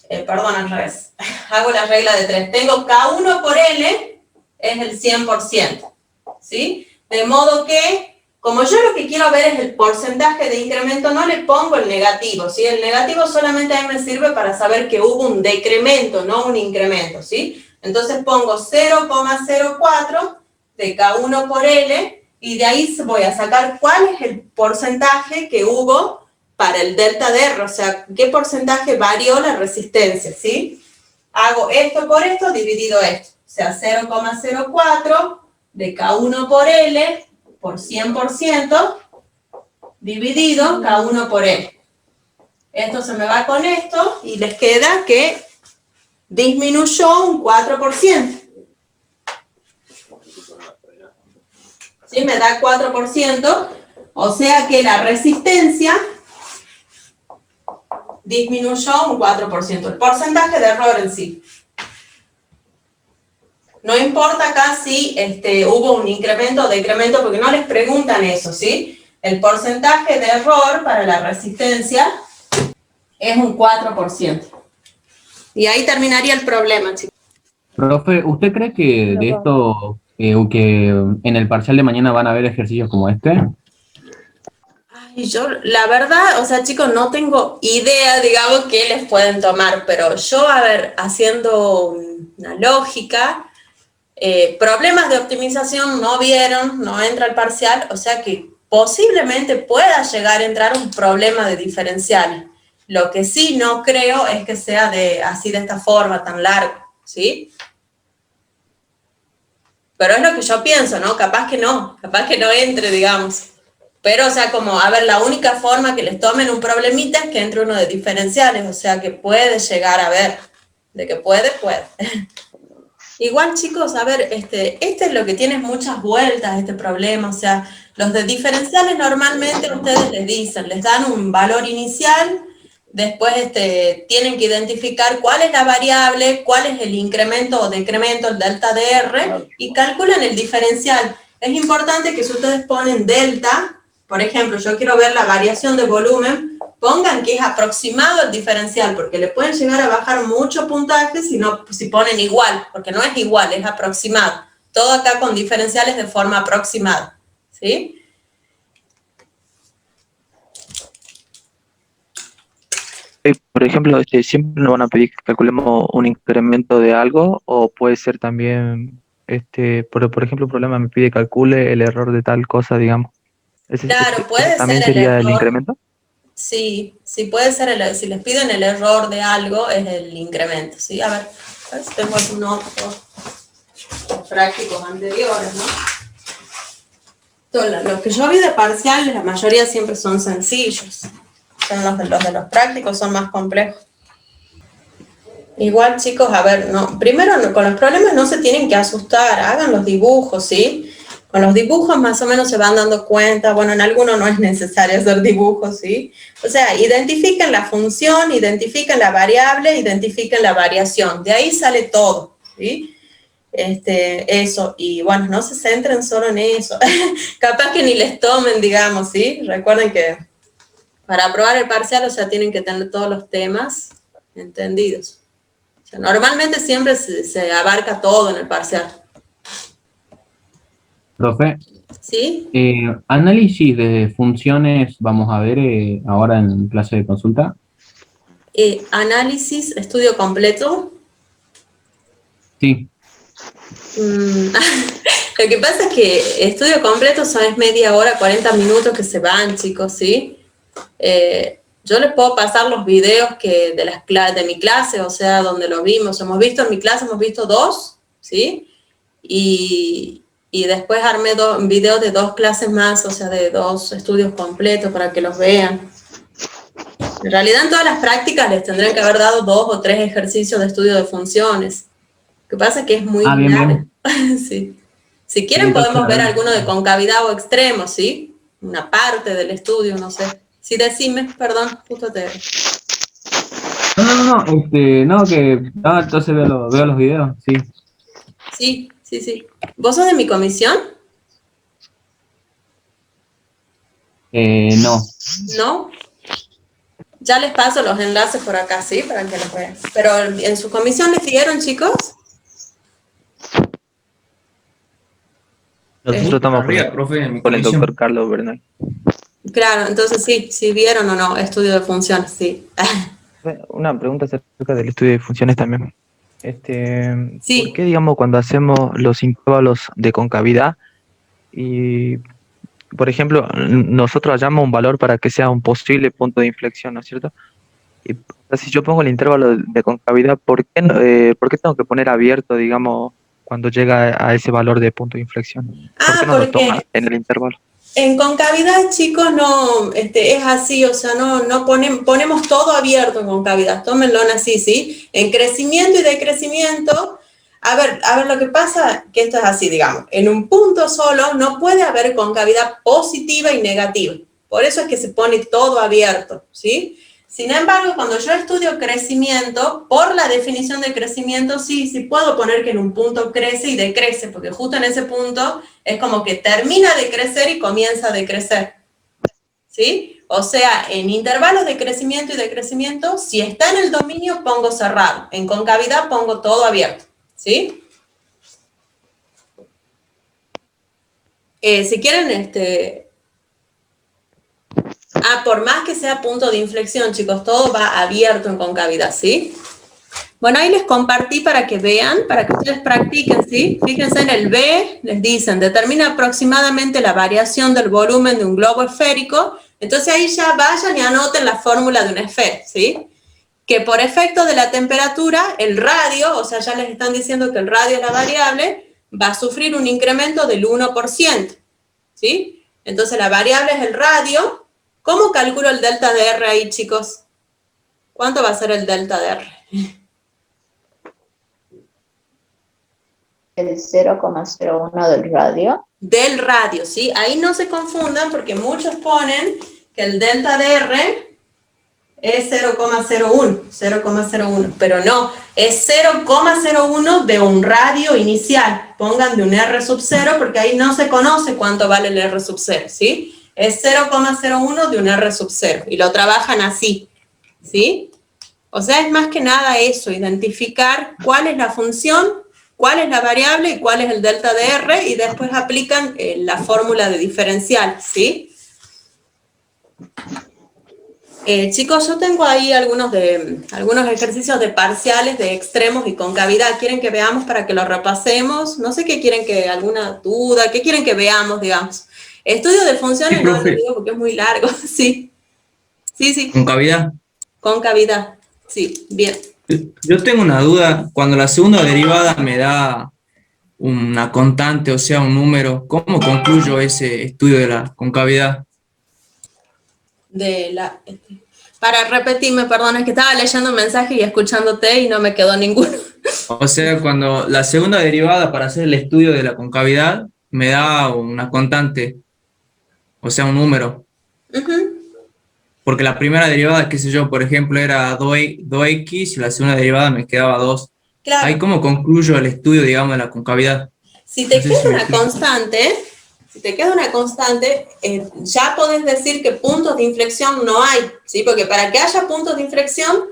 Perdón, al revés. Hago la regla de 3. Tengo K1 por L, es el 100%, ¿sí? De modo que, como yo lo que quiero ver es el porcentaje de incremento, no le pongo el negativo, ¿sí? El negativo solamente a mí me sirve para saber que hubo un decremento, no un incremento, ¿sí? Entonces pongo 0,04 de K1 por L, y de ahí voy a sacar cuál es el porcentaje que hubo para el delta de R, o sea, qué porcentaje varió la resistencia, ¿sí? Hago esto por esto, dividido esto, o sea, 0,04 de K1 por L por 100%, dividido K1 por L. Esto se me va con esto, y les queda que disminuyó un 4%. ¿Sí? Me da 4%, o sea que la resistencia disminuyó un 4%, el porcentaje de error en sí. No importa acá si hubo un incremento o decremento, porque no les preguntan eso, ¿sí? El porcentaje de error para la resistencia es un 4%. Y ahí terminaría el problema, chicos. Profe, ¿usted cree que de esto, que en el parcial de mañana van a haber ejercicios como este? Ay, yo, la verdad, o sea, chicos, no tengo idea, digamos, qué les pueden tomar, pero yo, a ver, haciendo una lógica, problemas de optimización no vieron, no entra el parcial, o sea que posiblemente pueda llegar a entrar un problema de diferencial. Lo que sí no creo es que sea así de esta forma, tan largo, ¿sí? Pero es lo que yo pienso, ¿no? Capaz que no entre, digamos. Pero, o sea, como, a ver, la única forma que les tomen un problemita es que entre uno de diferenciales, o sea, que puede llegar a ver, de que puede. Igual, chicos, a ver, este es lo que tiene muchas vueltas, este problema, o sea, los de diferenciales normalmente ustedes les dan un valor inicial, después tienen que identificar cuál es la variable, cuál es el incremento o decremento, el delta de R, y calculan el diferencial. Es importante que si ustedes ponen delta, por ejemplo, yo quiero ver la variación de volumen, pongan que es aproximado el diferencial, porque le pueden llegar a bajar mucho puntaje si ponen igual, porque no es igual, es aproximado. Todo acá con diferenciales de forma aproximada, ¿sí? Por ejemplo, siempre nos van a pedir que calculemos un incremento de algo, o puede ser también, por ejemplo, un problema me pide que calcule el error de tal cosa, digamos. Claro, puede ¿También ser el sería el error. incremento? Sí, puede ser, si les piden el error de algo, es el incremento, ¿sí? A ver si tengo algún otro prácticos anteriores, ¿no? Los que yo vi de parciales, la mayoría siempre son sencillos. Son los de los prácticos, son más complejos. Igual, chicos, a ver, primero con los problemas no se tienen que asustar, hagan los dibujos, ¿sí? Con los dibujos más o menos se van dando cuenta, bueno, en algunos no es necesario hacer dibujos, ¿sí? O sea, identifiquen la función, identifiquen la variable, identifiquen la variación, de ahí sale todo, ¿sí? Eso, y bueno, no se centren solo en eso, capaz que ni les tomen, digamos, ¿sí? Recuerden que para aprobar el parcial, o sea, tienen que tener todos los temas entendidos. O sea, normalmente siempre se abarca todo en el parcial. Profe, ¿Sí? Análisis de funciones vamos a ver ahora en clase de consulta. Análisis, estudio completo. Sí. Lo que pasa es que estudio completo es media hora, 40 minutos que se van, chicos, ¿sí? Yo les puedo pasar los videos de mi clase, o sea, donde lo vimos. En mi clase hemos visto 2, ¿sí? Y después armé videos de 2 clases más, o sea, de 2 estudios completos para que los vean. En realidad en todas las prácticas les tendrán que haber dado 2 o 3 ejercicios de estudio de funciones. Lo que pasa es que es muy Bien, largo. bien. Sí. Si quieren Sí, podemos ver entonces, alguno de concavidad o extremo, ¿sí? Una parte del estudio, no sé. Sí, decime, perdón, justo te... No, entonces veo los videos, sí. Sí. ¿Vos sos de mi comisión? No. ¿No? Ya les paso los enlaces por acá, ¿sí? Para que los vean. Pero ¿en su comisión les dieron, chicos? Nosotros estamos Arriba, profe, en mi con el comisión. doctor Carlos Bernal. Claro, entonces sí vieron o no, estudio de funciones, sí. Una pregunta acerca del estudio de funciones también. Sí. ¿Por qué, digamos, cuando hacemos los intervalos de concavidad y, por ejemplo, nosotros hallamos un valor para que sea un posible punto de inflexión, ¿no es cierto? Y si yo pongo el intervalo de concavidad, ¿por qué tengo que poner abierto, digamos, cuando llega a ese valor de punto de inflexión? ¿Por qué no lo toma Porque en el intervalo? en concavidad, chicos, no, es así, o sea, no ponemos todo abierto en concavidad, tómenlo así, ¿sí? En crecimiento y decrecimiento, a ver, lo que pasa, que esto es así, digamos, en un punto solo no puede haber concavidad positiva y negativa, por eso es que se pone todo abierto, ¿sí? Sin embargo, cuando yo estudio crecimiento, por la definición de crecimiento, sí puedo poner que en un punto crece y decrece, porque justo en ese punto es como que termina de crecer y comienza a decrecer, ¿sí? O sea, en intervalos de crecimiento y decrecimiento, si está en el dominio, pongo cerrado. En concavidad, pongo todo abierto, ¿sí? Si quieren, por más que sea punto de inflexión, chicos, todo va abierto en concavidad, ¿sí? Bueno, ahí les compartí para que vean, para que ustedes practiquen, ¿sí? Fíjense en el B, les dicen, determina aproximadamente la variación del volumen de un globo esférico. Entonces ahí ya vayan y anoten la fórmula de una esfera, ¿sí? Que por efecto de la temperatura, el radio, o sea, ya les están diciendo que el radio es la variable, va a sufrir un incremento del 1%, ¿sí? Entonces la variable es el radio. ¿Cómo calculo el delta de R ahí, chicos? ¿Cuánto va a ser el delta de R? El 0,01 del radio. Del radio, ¿sí? Ahí no se confundan porque muchos ponen que el delta de R es 0,01, pero no, es 0,01 de un radio inicial. Pongan de un R sub 0 porque ahí no se conoce cuánto vale el R sub 0, ¿sí? Es 0,01 de un R sub 0 y lo trabajan así, ¿sí? O sea, es más que nada eso, identificar cuál es la función, cuál es la variable y cuál es el delta de R y después aplican la fórmula de diferencial, ¿sí? Chicos, yo tengo ahí algunos ejercicios de parciales, de extremos y concavidad. ¿Quieren que veamos para que lo repasemos? No sé qué quieren alguna duda, qué quieren que veamos, digamos. Estudio de funciones, Sí, no profe. lo digo porque es muy largo, sí. Sí. Concavidad. Concavidad, sí, bien. Yo tengo una duda. Cuando la segunda derivada me da una constante, o sea, un número, ¿cómo concluyo ese estudio de la concavidad? Para repetirme, perdón, es que estaba leyendo un mensaje y escuchándote y no me quedó ninguno. O sea, cuando la segunda derivada para hacer el estudio de la concavidad me da una constante, o sea, un número. Porque la primera derivada, qué sé yo, por ejemplo, era 2x y la segunda derivada me quedaba 2. Claro. Ahí cómo concluyo el estudio, digamos, de la concavidad. Si te queda una constante, ya podés decir que puntos de inflexión no hay, ¿sí? Porque para que haya puntos de inflexión,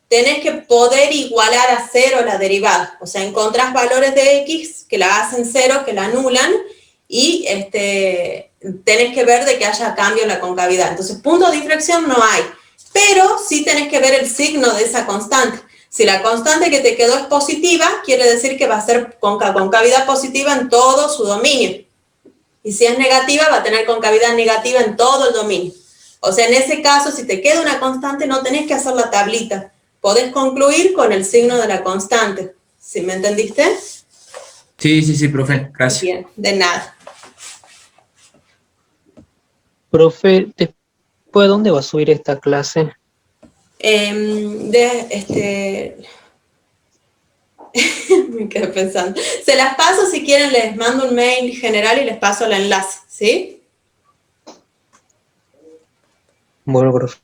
tenés que poder igualar a 0 la derivada. O sea, encontrás valores de x que la hacen 0, que la anulan, y tenés que ver de que haya cambio en la concavidad. Entonces, punto de inflexión no hay, pero sí tenés que ver el signo de esa constante. Si la constante que te quedó es positiva, quiere decir que va a ser concavidad positiva en todo su dominio. Y si es negativa, va a tener concavidad negativa en todo el dominio. O sea, en ese caso, si te queda una constante, no tenés que hacer la tablita. Podés concluir con el signo de la constante. ¿Sí me entendiste? Sí, profe, gracias. Bien, de nada. Profe, ¿después dónde va a subir esta clase? Me quedé pensando. Se las paso, si quieren, les mando un mail general y les paso el enlace, ¿sí? Bueno, profe.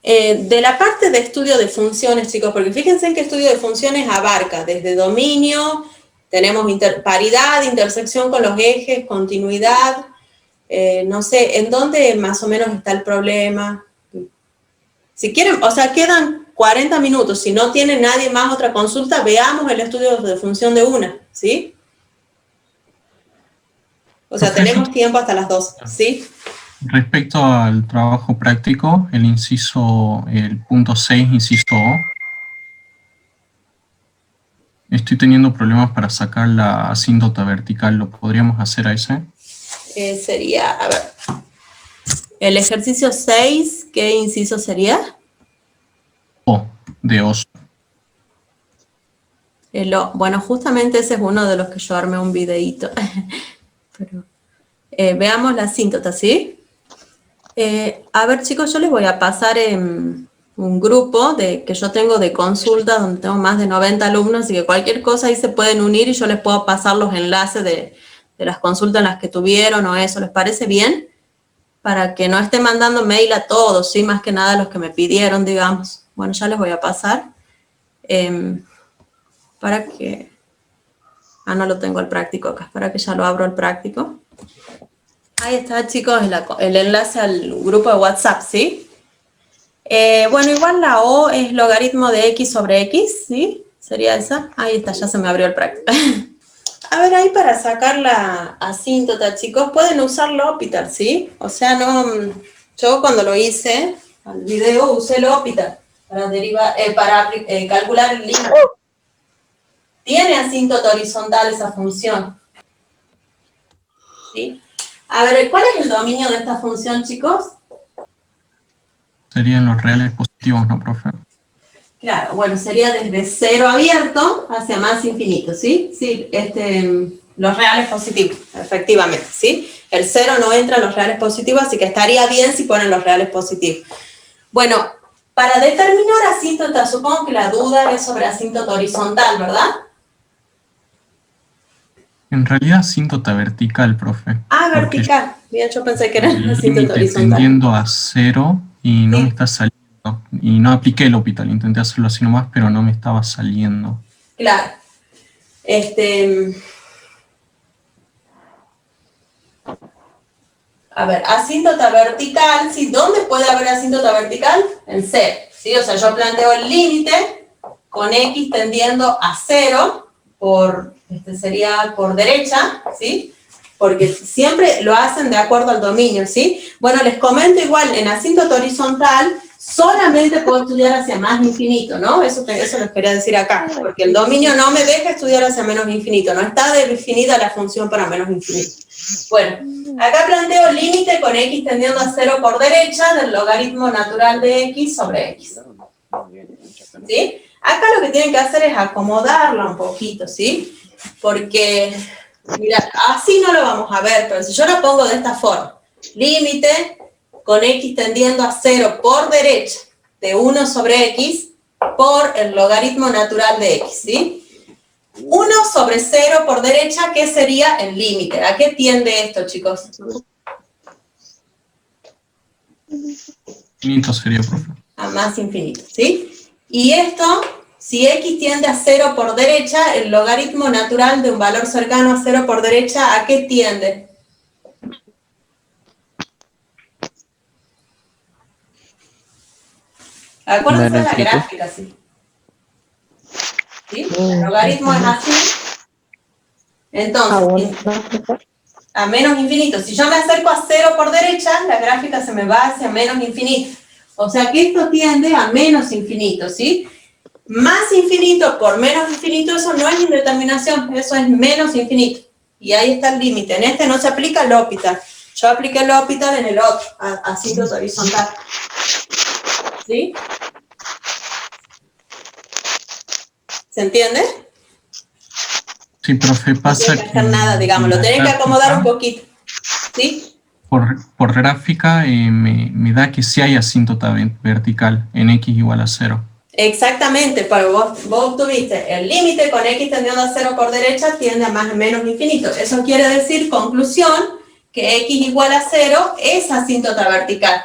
De la parte de estudio de funciones, chicos, porque fíjense en que estudio de funciones abarca desde dominio, tenemos paridad, intersección con los ejes, continuidad, no sé, ¿en dónde más o menos está el problema? Si quieren, o sea, quedan 40 minutos, si no tiene nadie más otra consulta, veamos el estudio de función de una, ¿sí? O sea, tenemos tiempo hasta las 2, ¿sí? Respecto al trabajo práctico, el punto 6, inciso O, estoy teniendo problemas para sacar la asíntota vertical. ¿Lo podríamos hacer a ese? Sería, a ver, el ejercicio 6, ¿qué inciso sería? O, de oso. Bueno, justamente ese es uno de los que yo armé un videíto. Pero, veamos la asíntota, ¿sí? A ver, chicos, yo les voy a pasar en un grupo que yo tengo de consulta, donde tengo más de 90 alumnos, así que cualquier cosa ahí se pueden unir y yo les puedo pasar los enlaces de las consultas en las que tuvieron o eso. ¿Les parece bien? Para que no esté mandando mail a todos, ¿sí? Más que nada a los que me pidieron, digamos. Bueno, ya les voy a pasar. Para que... Ah, no lo tengo el práctico acá. Para que ya lo abro el práctico. Ahí está, chicos, el enlace al grupo de WhatsApp, ¿sí? Bueno, igual la O es logaritmo de X sobre X, ¿sí? ¿Sería esa? Ahí está, ya se me abrió el práctico. A ver, ahí para sacar la asíntota, chicos, pueden usar L'Hopital, ¿sí? O sea, no... Yo cuando lo hice, al video, usé L'Hopital para calcular el límite. Tiene asíntota horizontal esa función, ¿sí? A ver, ¿cuál es el dominio de esta función, chicos? Serían los reales positivos, ¿no, profe? Claro, bueno, sería desde 0 abierto hacia más infinito, ¿sí? Sí, los reales positivos, efectivamente, ¿sí? El 0 no entra en los reales positivos, así que estaría bien si ponen los reales positivos. Bueno, para determinar asíntota, supongo que la duda es sobre asíntota horizontal, ¿verdad? En realidad, asíntota vertical, profe. Ah, vertical. Bien, yo pensé que era asíntota horizontal. Tendiendo a 0 y no me está saliendo. Y no apliqué el L'Hopital, intenté hacerlo así nomás, pero no me estaba saliendo. Claro. A ver, asíntota vertical, ¿sí? ¿Dónde puede haber asíntota vertical? En 0, ¿sí? O sea, yo planteo el límite con X tendiendo a 0 sería por derecha, ¿sí? Porque siempre lo hacen de acuerdo al dominio, ¿sí? Bueno, les comento igual, en asíntota horizontal solamente puedo estudiar hacia más infinito, ¿no? Eso les quería decir acá, porque el dominio no me deja estudiar hacia menos infinito, no está definida la función para menos infinito. Bueno, acá planteo límite con X tendiendo a 0 por derecha del logaritmo natural de X sobre X. ¿Sí? Acá lo que tienen que hacer es acomodarla un poquito, ¿sí? Porque, mira, así no lo vamos a ver, pero si yo lo pongo de esta forma, límite con X tendiendo a 0 por derecha de 1 sobre X por el logaritmo natural de X, ¿sí? 1 sobre 0 por derecha, ¿qué sería el límite? ¿A qué tiende esto, chicos? Infinito sería, profe. A más infinito, ¿sí? Y esto, si X tiende a 0 por derecha, el logaritmo natural de un valor cercano a 0 por derecha, ¿a qué tiende? Acuérdense de la gráfica, sí. ¿sí? El logaritmo es así. Entonces, a menos infinito. Si yo me acerco a 0 por derecha, la gráfica se me va hacia menos infinito. O sea que esto tiende a menos infinito, ¿sí? Más infinito por menos infinito, eso no es indeterminación, eso es menos infinito. Y ahí está el límite. En este no se aplica el L'Hopital. Yo apliqué el L'Hopital en el otro, asíntota horizontal. ¿Sí? ¿Se entiende? Sí, profe, No pasa tiene que hacer nada, digamos, lo tenés que acomodar un poquito. ¿Sí? Por gráfica me da que sí hay asíntota vertical en x igual a 0. Exactamente, pero vos tuviste el límite con x tendiendo a 0 por derecha tiende a más o menos infinito. Eso quiere decir, conclusión, que x igual a 0 es asíntota vertical.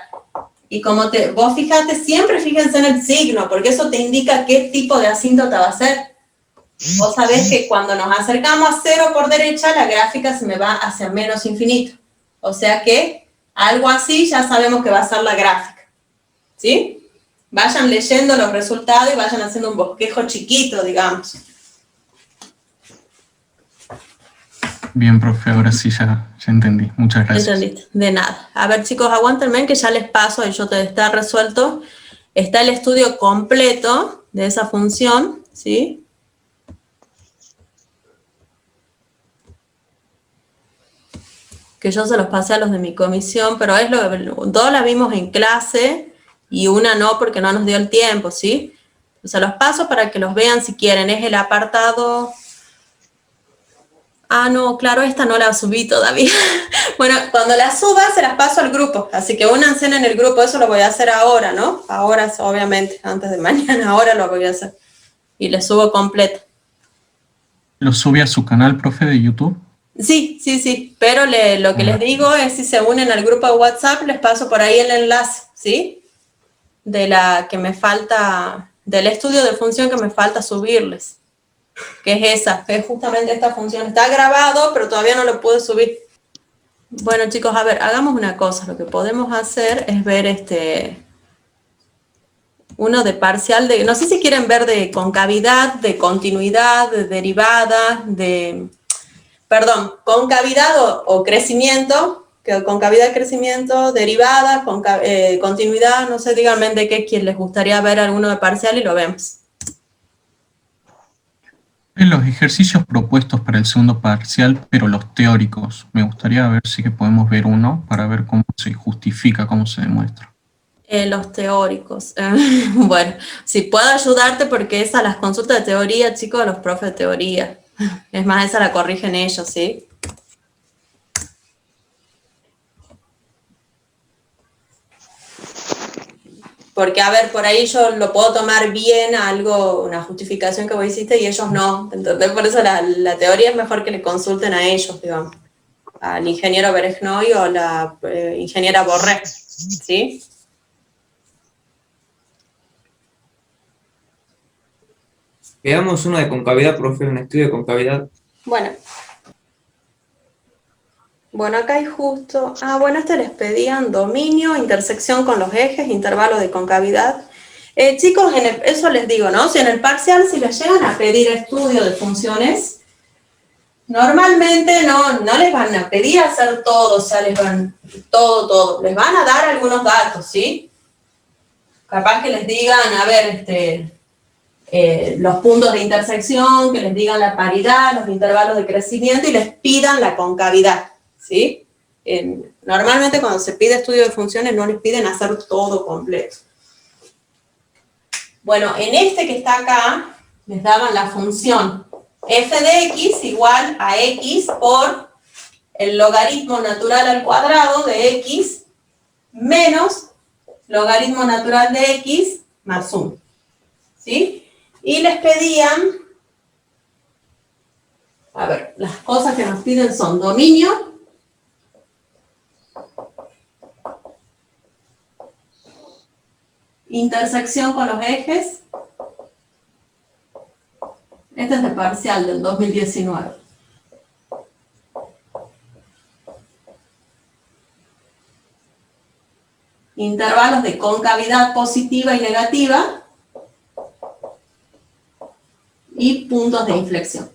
Y como vos fijate, siempre fíjense en el signo, porque eso te indica qué tipo de asíntota va a ser. Vos sabés que cuando nos acercamos a 0 por derecha, la gráfica se me va hacia menos infinito. O sea que algo así ya sabemos que va a ser la gráfica. ¿Sí? Vayan leyendo los resultados y vayan haciendo un bosquejo chiquito, digamos. Bien, profe, ahora sí ya entendí. Muchas gracias. ¿Entendiste? De nada. A ver, chicos, aguántenme que ya les paso, y yo te está resuelto. Está el estudio completo de esa función, ¿sí? Que yo se los pasé a los de mi comisión, pero es dos la vimos en clase y una no porque no nos dio el tiempo, ¿sí? Se los paso para que los vean si quieren. Es el apartado... Ah, no, claro, esta no la subí todavía. Bueno, cuando la suba se las paso al grupo, así que únanse en el grupo, eso lo voy a hacer ahora, ¿no? Ahora, obviamente, antes de mañana, ahora lo voy a hacer. Y les subo completo. ¿Lo sube a su canal, profe, de YouTube? Sí, sí, sí, pero lo que les digo es si se unen al grupo de WhatsApp, les paso por ahí el enlace, ¿sí? De la que me falta, del estudio de función que me falta subirles. Que es esa, que es justamente esta función. Está grabado, pero todavía no lo pude subir. Bueno, chicos, a ver, hagamos una cosa. Lo que podemos hacer es ver uno de parcial, no sé si quieren ver de concavidad, de continuidad, de derivada, concavidad o crecimiento, concavidad, crecimiento, derivada, continuidad, no sé, díganme de qué les gustaría ver alguno de parcial y lo vemos. En los ejercicios propuestos para el segundo parcial, pero los teóricos, me gustaría ver si que podemos ver uno para ver cómo se justifica, cómo se demuestra. Los teóricos. Bueno, si puedo ayudarte porque las consultas de teoría, chicos, los profes de teoría. Es más, esa la corrigen ellos, ¿sí? Porque, a ver, por ahí yo lo puedo tomar bien una justificación que vos hiciste y ellos no. Entonces, por eso la teoría es mejor que le consulten a ellos, digamos. Al ingeniero Berejnoy o la ingeniera Borré, ¿sí? Veamos uno de concavidad, profe, un estudio de concavidad. Bueno, acá hay justo... bueno, les pedían dominio, intersección con los ejes, intervalo de concavidad. Chicos, eso les digo, ¿no? Si en el parcial, si les llegan a pedir estudio de funciones, normalmente no les van a pedir hacer todo, o sea, les van todo. Les van a dar algunos datos, ¿sí? Capaz que les digan, a ver, los puntos de intersección, que les digan la paridad, los intervalos de crecimiento y les pidan la concavidad, ¿sí? Normalmente cuando se pide estudio de funciones no les piden hacer todo completo. Bueno, en este que está acá, les daban la función f de x igual a x por el logaritmo natural al cuadrado de x menos logaritmo natural de x más 1, ¿sí? Y les pedían, a ver, las cosas que nos piden son dominio, intersección con los ejes. Este es de parcial del 2019. Intervalos de concavidad positiva y negativa. y puntos de inflexión.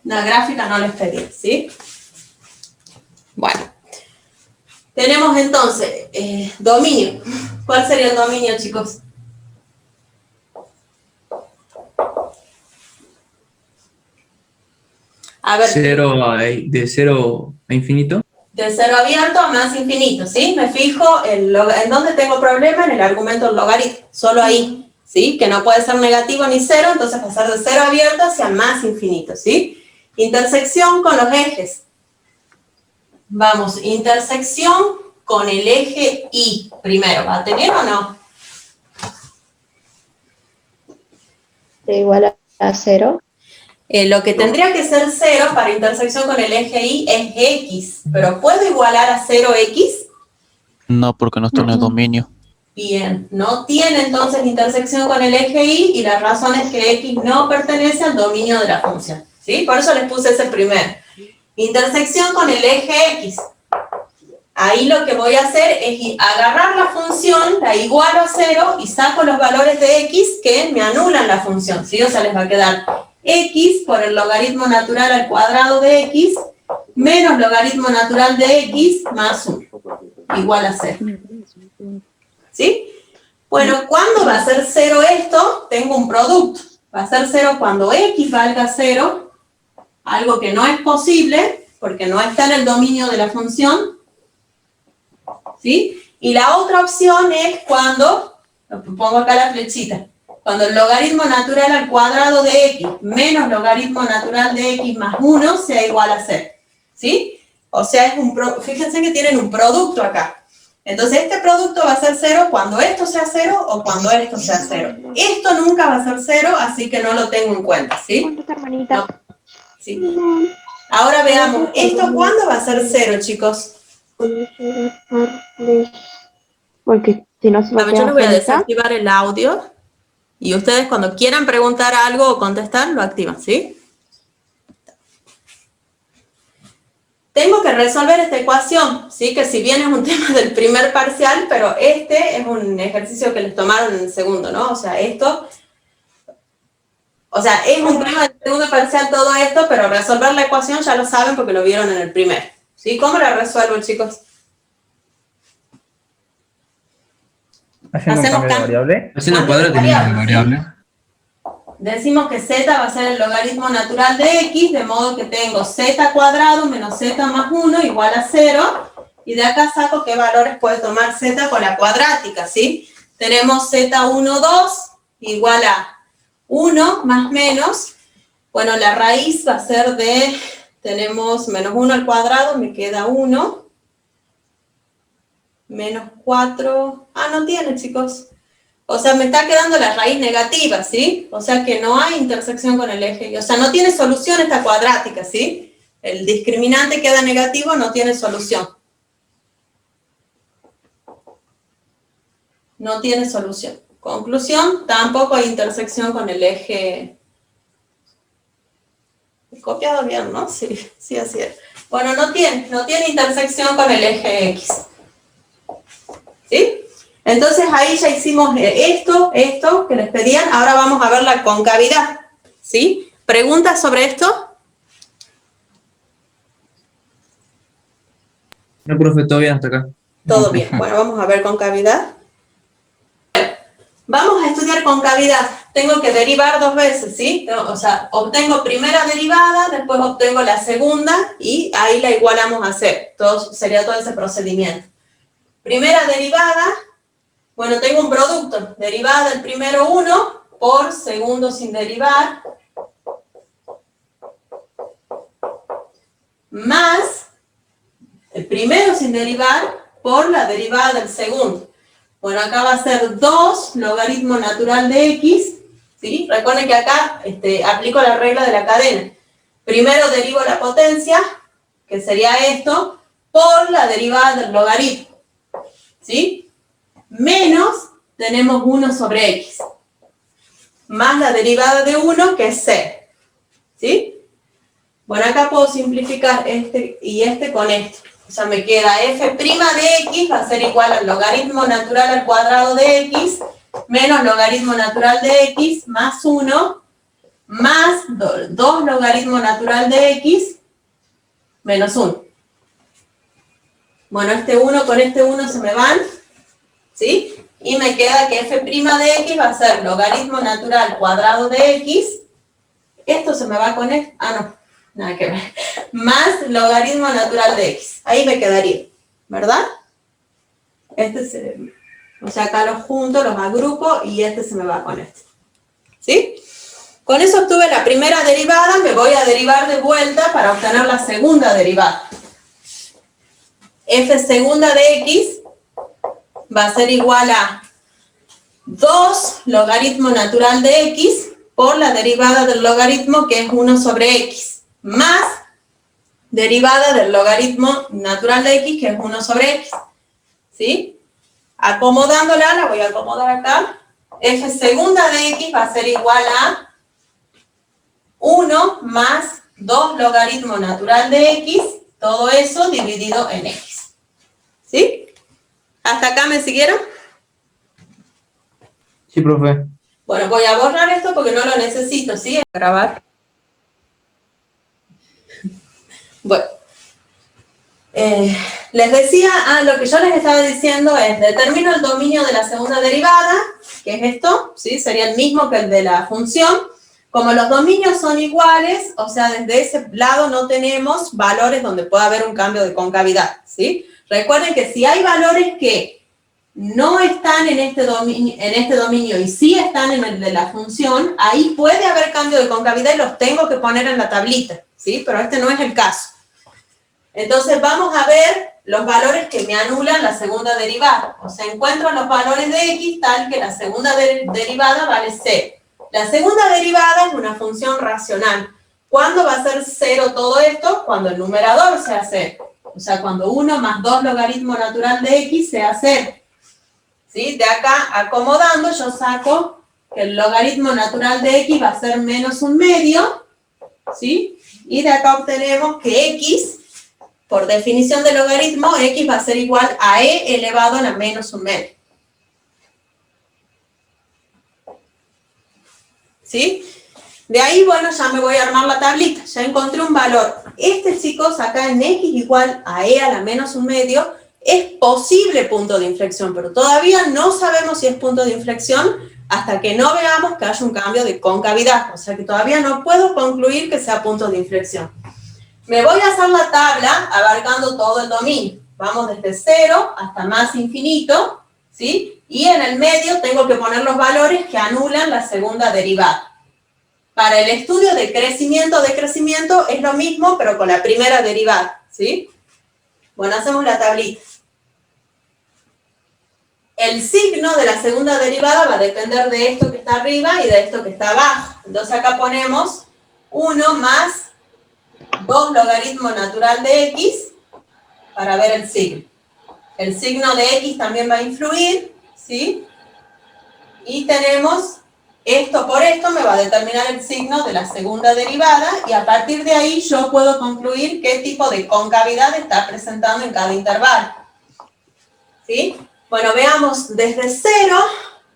La gráfica no les pedí, ¿sí? Bueno. Tenemos entonces dominio. ¿Cuál sería el dominio, chicos? A ver. De 0 a infinito. De 0 abierto a más infinito, ¿sí? Me fijo en dónde tengo problema, en el argumento del logaritmo, solo ahí, ¿sí? Que no puede ser negativo ni 0, entonces pasar de 0 abierto hacia más infinito, ¿sí? Intersección con los ejes. Vamos, intersección con el eje Y. Primero, ¿va a tener o no? Igual a 0. Lo que tendría que ser 0 para intersección con el eje Y es X. ¿Pero puedo igualar a 0X? No, porque no tiene dominio. Bien, no tiene entonces intersección con el eje Y, y la razón es que X no pertenece al dominio de la función, ¿sí? Por eso les puse ese primero. Intersección con el eje X. Ahí lo que voy a hacer es agarrar la función, la igualo a 0 y saco los valores de X que me anulan la función, ¿sí? O sea, les va a quedar X por el logaritmo natural al cuadrado de X menos logaritmo natural de X más 1, igual a 0. ¿Sí? Bueno, ¿cuándo va a ser 0 esto? Tengo un producto. Va a ser 0 cuando X valga 0, algo que no es posible, porque no está en el dominio de la función. ¿Sí? Y la otra opción es cuando, pongo acá la flechita, cuando el logaritmo natural al cuadrado de X menos logaritmo natural de X más 1 sea igual a 0. ¿Sí? O sea, fíjense que tienen un producto acá. Entonces, este producto va a ser 0 cuando esto sea 0 o cuando esto sea 0. Esto nunca va a ser 0, así que no lo tengo en cuenta, ¿sí? No. ¿Sí? Ahora veamos, ¿esto cuándo va a ser 0, chicos? Porque si no se va a Yo les voy a quedar desactivar el audio y ustedes cuando quieran preguntar algo o contestar, lo activan, ¿sí? Tengo que resolver esta ecuación, ¿sí? Que si bien es un tema del primer parcial, pero este es un ejercicio que les tomaron en el segundo, ¿no? O sea, es un tema del segundo parcial todo esto, pero resolver la ecuación ya lo saben porque lo vieron en el primer. ¿Sí? ¿Cómo la resuelvo, chicos? Haciendo un cambio de variable. Haciendo cuadrado de variable. Decimos que z va a ser el logaritmo natural de x, de modo que tengo z cuadrado menos z más 1 igual a 0, y de acá saco qué valores puede tomar z con la cuadrática, ¿sí? Tenemos z1, 2 igual a 1 más menos, bueno, la raíz va a ser tenemos menos 1 al cuadrado, me queda 1, menos 4, no tiene, chicos. O sea, me está quedando la raíz negativa, ¿sí? O sea que no hay intersección con el eje Y. O sea, no tiene solución esta cuadrática, ¿sí? El discriminante queda negativo, no tiene solución. No tiene solución. Conclusión, tampoco hay intersección con el eje. He copiado bien, ¿no? Sí, sí, así es. Bueno, no tiene intersección con el eje X. ¿Sí? Entonces ahí ya hicimos esto que les pedían. Ahora vamos a ver la concavidad, ¿sí? ¿Preguntas sobre esto? No, profe, todo bien hasta acá. Todo bien. Bueno, vamos a ver concavidad. Vamos a estudiar concavidad. Tengo que derivar 2 veces, ¿sí? O sea, obtengo primera derivada, después obtengo la segunda y ahí la igualamos a 0. Sería todo ese procedimiento. Primera derivada. Bueno, tengo un producto, derivada del primero 1 por segundo sin derivar, más el primero sin derivar por la derivada del segundo. Bueno, acá va a ser 2 logaritmo natural de x, ¿sí? Recuerden que acá aplico la regla de la cadena. Primero derivo la potencia, que sería esto, por la derivada del logaritmo, ¿sí? Menos, tenemos 1 sobre x, más la derivada de 1, que es 0, ¿sí? Bueno, acá puedo simplificar este y este con esto. O sea, me queda f' de x va a ser igual al logaritmo natural al cuadrado de x menos logaritmo natural de x más 1 más 2 logaritmo natural de x menos 1. Bueno, este 1 con este 1 se me van, ¿sí? Y me queda que f' de x va a ser logaritmo natural cuadrado de x. Esto se me va con esto. Ah, no, nada que ver. Más logaritmo natural de x. Ahí me quedaría, ¿verdad? O sea, acá los junto, los agrupo y este se me va con este. ¿Sí? Con eso obtuve la primera derivada, me voy a derivar de vuelta para obtener la segunda derivada. F segunda de x va a ser igual a 2 logaritmo natural de x por la derivada del logaritmo que es 1 sobre x, más derivada del logaritmo natural de x que es 1 sobre x. ¿Sí? Acomodándola, la voy a acomodar acá. F segunda de x va a ser igual a 1 más 2 logaritmo natural de x, todo eso dividido en x. ¿Sí? ¿Hasta acá me siguieron? Sí, profe. Bueno, voy a borrar esto porque no lo necesito, ¿sí? Grabar. Bueno. Les decía, lo que yo les estaba diciendo es, determino el dominio de la segunda derivada, que es esto, ¿sí? Sería el mismo que el de la función. Como los dominios son iguales, o sea, desde ese lado no tenemos valores donde pueda haber un cambio de concavidad, ¿sí? Recuerden que si hay valores que no están en este dominio y sí están en el de la función, ahí puede haber cambio de concavidad y los tengo que poner en la tablita, ¿sí? Pero este no es el caso. Entonces vamos a ver los valores que me anulan la segunda derivada. O sea, encuentro los valores de x tal que la segunda derivada vale 0. La segunda derivada es una función racional. ¿Cuándo va a ser 0 todo esto? Cuando el numerador sea 0. O sea, cuando 1 más 2 logaritmo natural de x sea 0. ¿Sí? De acá, acomodando, yo saco que el logaritmo natural de x va a ser menos un medio. ¿Sí? Y de acá obtenemos que x, por definición de logaritmo, x va a ser igual a e elevado a la menos un medio. ¿Sí? De ahí, bueno, ya me voy a armar la tablita. Ya encontré un valor. Este, chicos, acá en x igual a e a la menos un medio, es posible punto de inflexión, pero todavía no sabemos si es punto de inflexión hasta que no veamos que haya un cambio de concavidad. O sea que todavía no puedo concluir que sea punto de inflexión. Me voy a hacer la tabla abarcando todo el dominio. Vamos desde 0 hasta más infinito, ¿sí? Y en el medio tengo que poner los valores que anulan la segunda derivada. Para el estudio de crecimiento es lo mismo, pero con la primera derivada, ¿sí? Bueno, hacemos la tablita. El signo de la segunda derivada va a depender de esto que está arriba y de esto que está abajo. Entonces acá ponemos 1 más 2 logaritmo natural de x para ver el signo. El signo de x también va a influir, ¿sí? Y tenemos esto por esto me va a determinar el signo de la segunda derivada y a partir de ahí yo puedo concluir qué tipo de concavidad está presentando en cada intervalo. ¿Sí? Bueno, veamos desde 0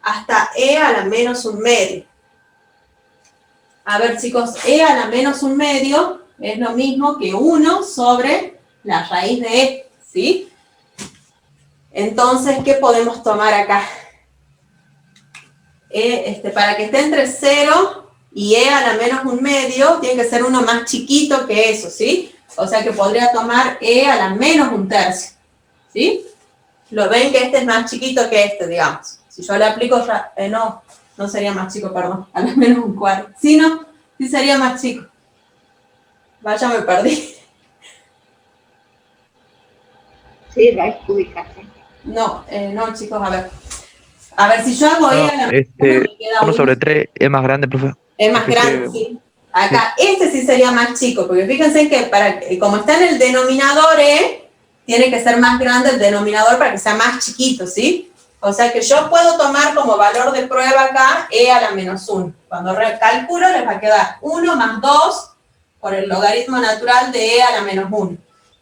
hasta e a la menos un medio. A ver, chicos, e a la menos un medio es lo mismo que 1 sobre la raíz de e, ¿sí? Entonces, ¿qué podemos tomar acá? Para que esté entre 0 y e a la menos un medio, tiene que ser uno más chiquito que eso, ¿sí? O sea que podría tomar e a la menos un tercio, ¿sí? Lo ven que este es más chiquito que este, digamos. Si yo le aplico, no sería más chico, perdón, a la menos un cuarto. ¿Sí, no? Sí sería más chico. Vaya, me perdí. Sí, raíz cúbica. No, chicos, a ver. A ver, si yo hago e a la menos uno, me queda 1 sobre 3 es más grande, profe. Es más grande, sí. Acá, este sí sería más chico, porque fíjense que como está en el denominador tiene que ser más grande el denominador para que sea más chiquito, ¿sí? O sea que yo puedo tomar como valor de prueba acá e a la menos 1. Cuando calculo les va a quedar 1 más 2 por el logaritmo natural de e a la menos 1.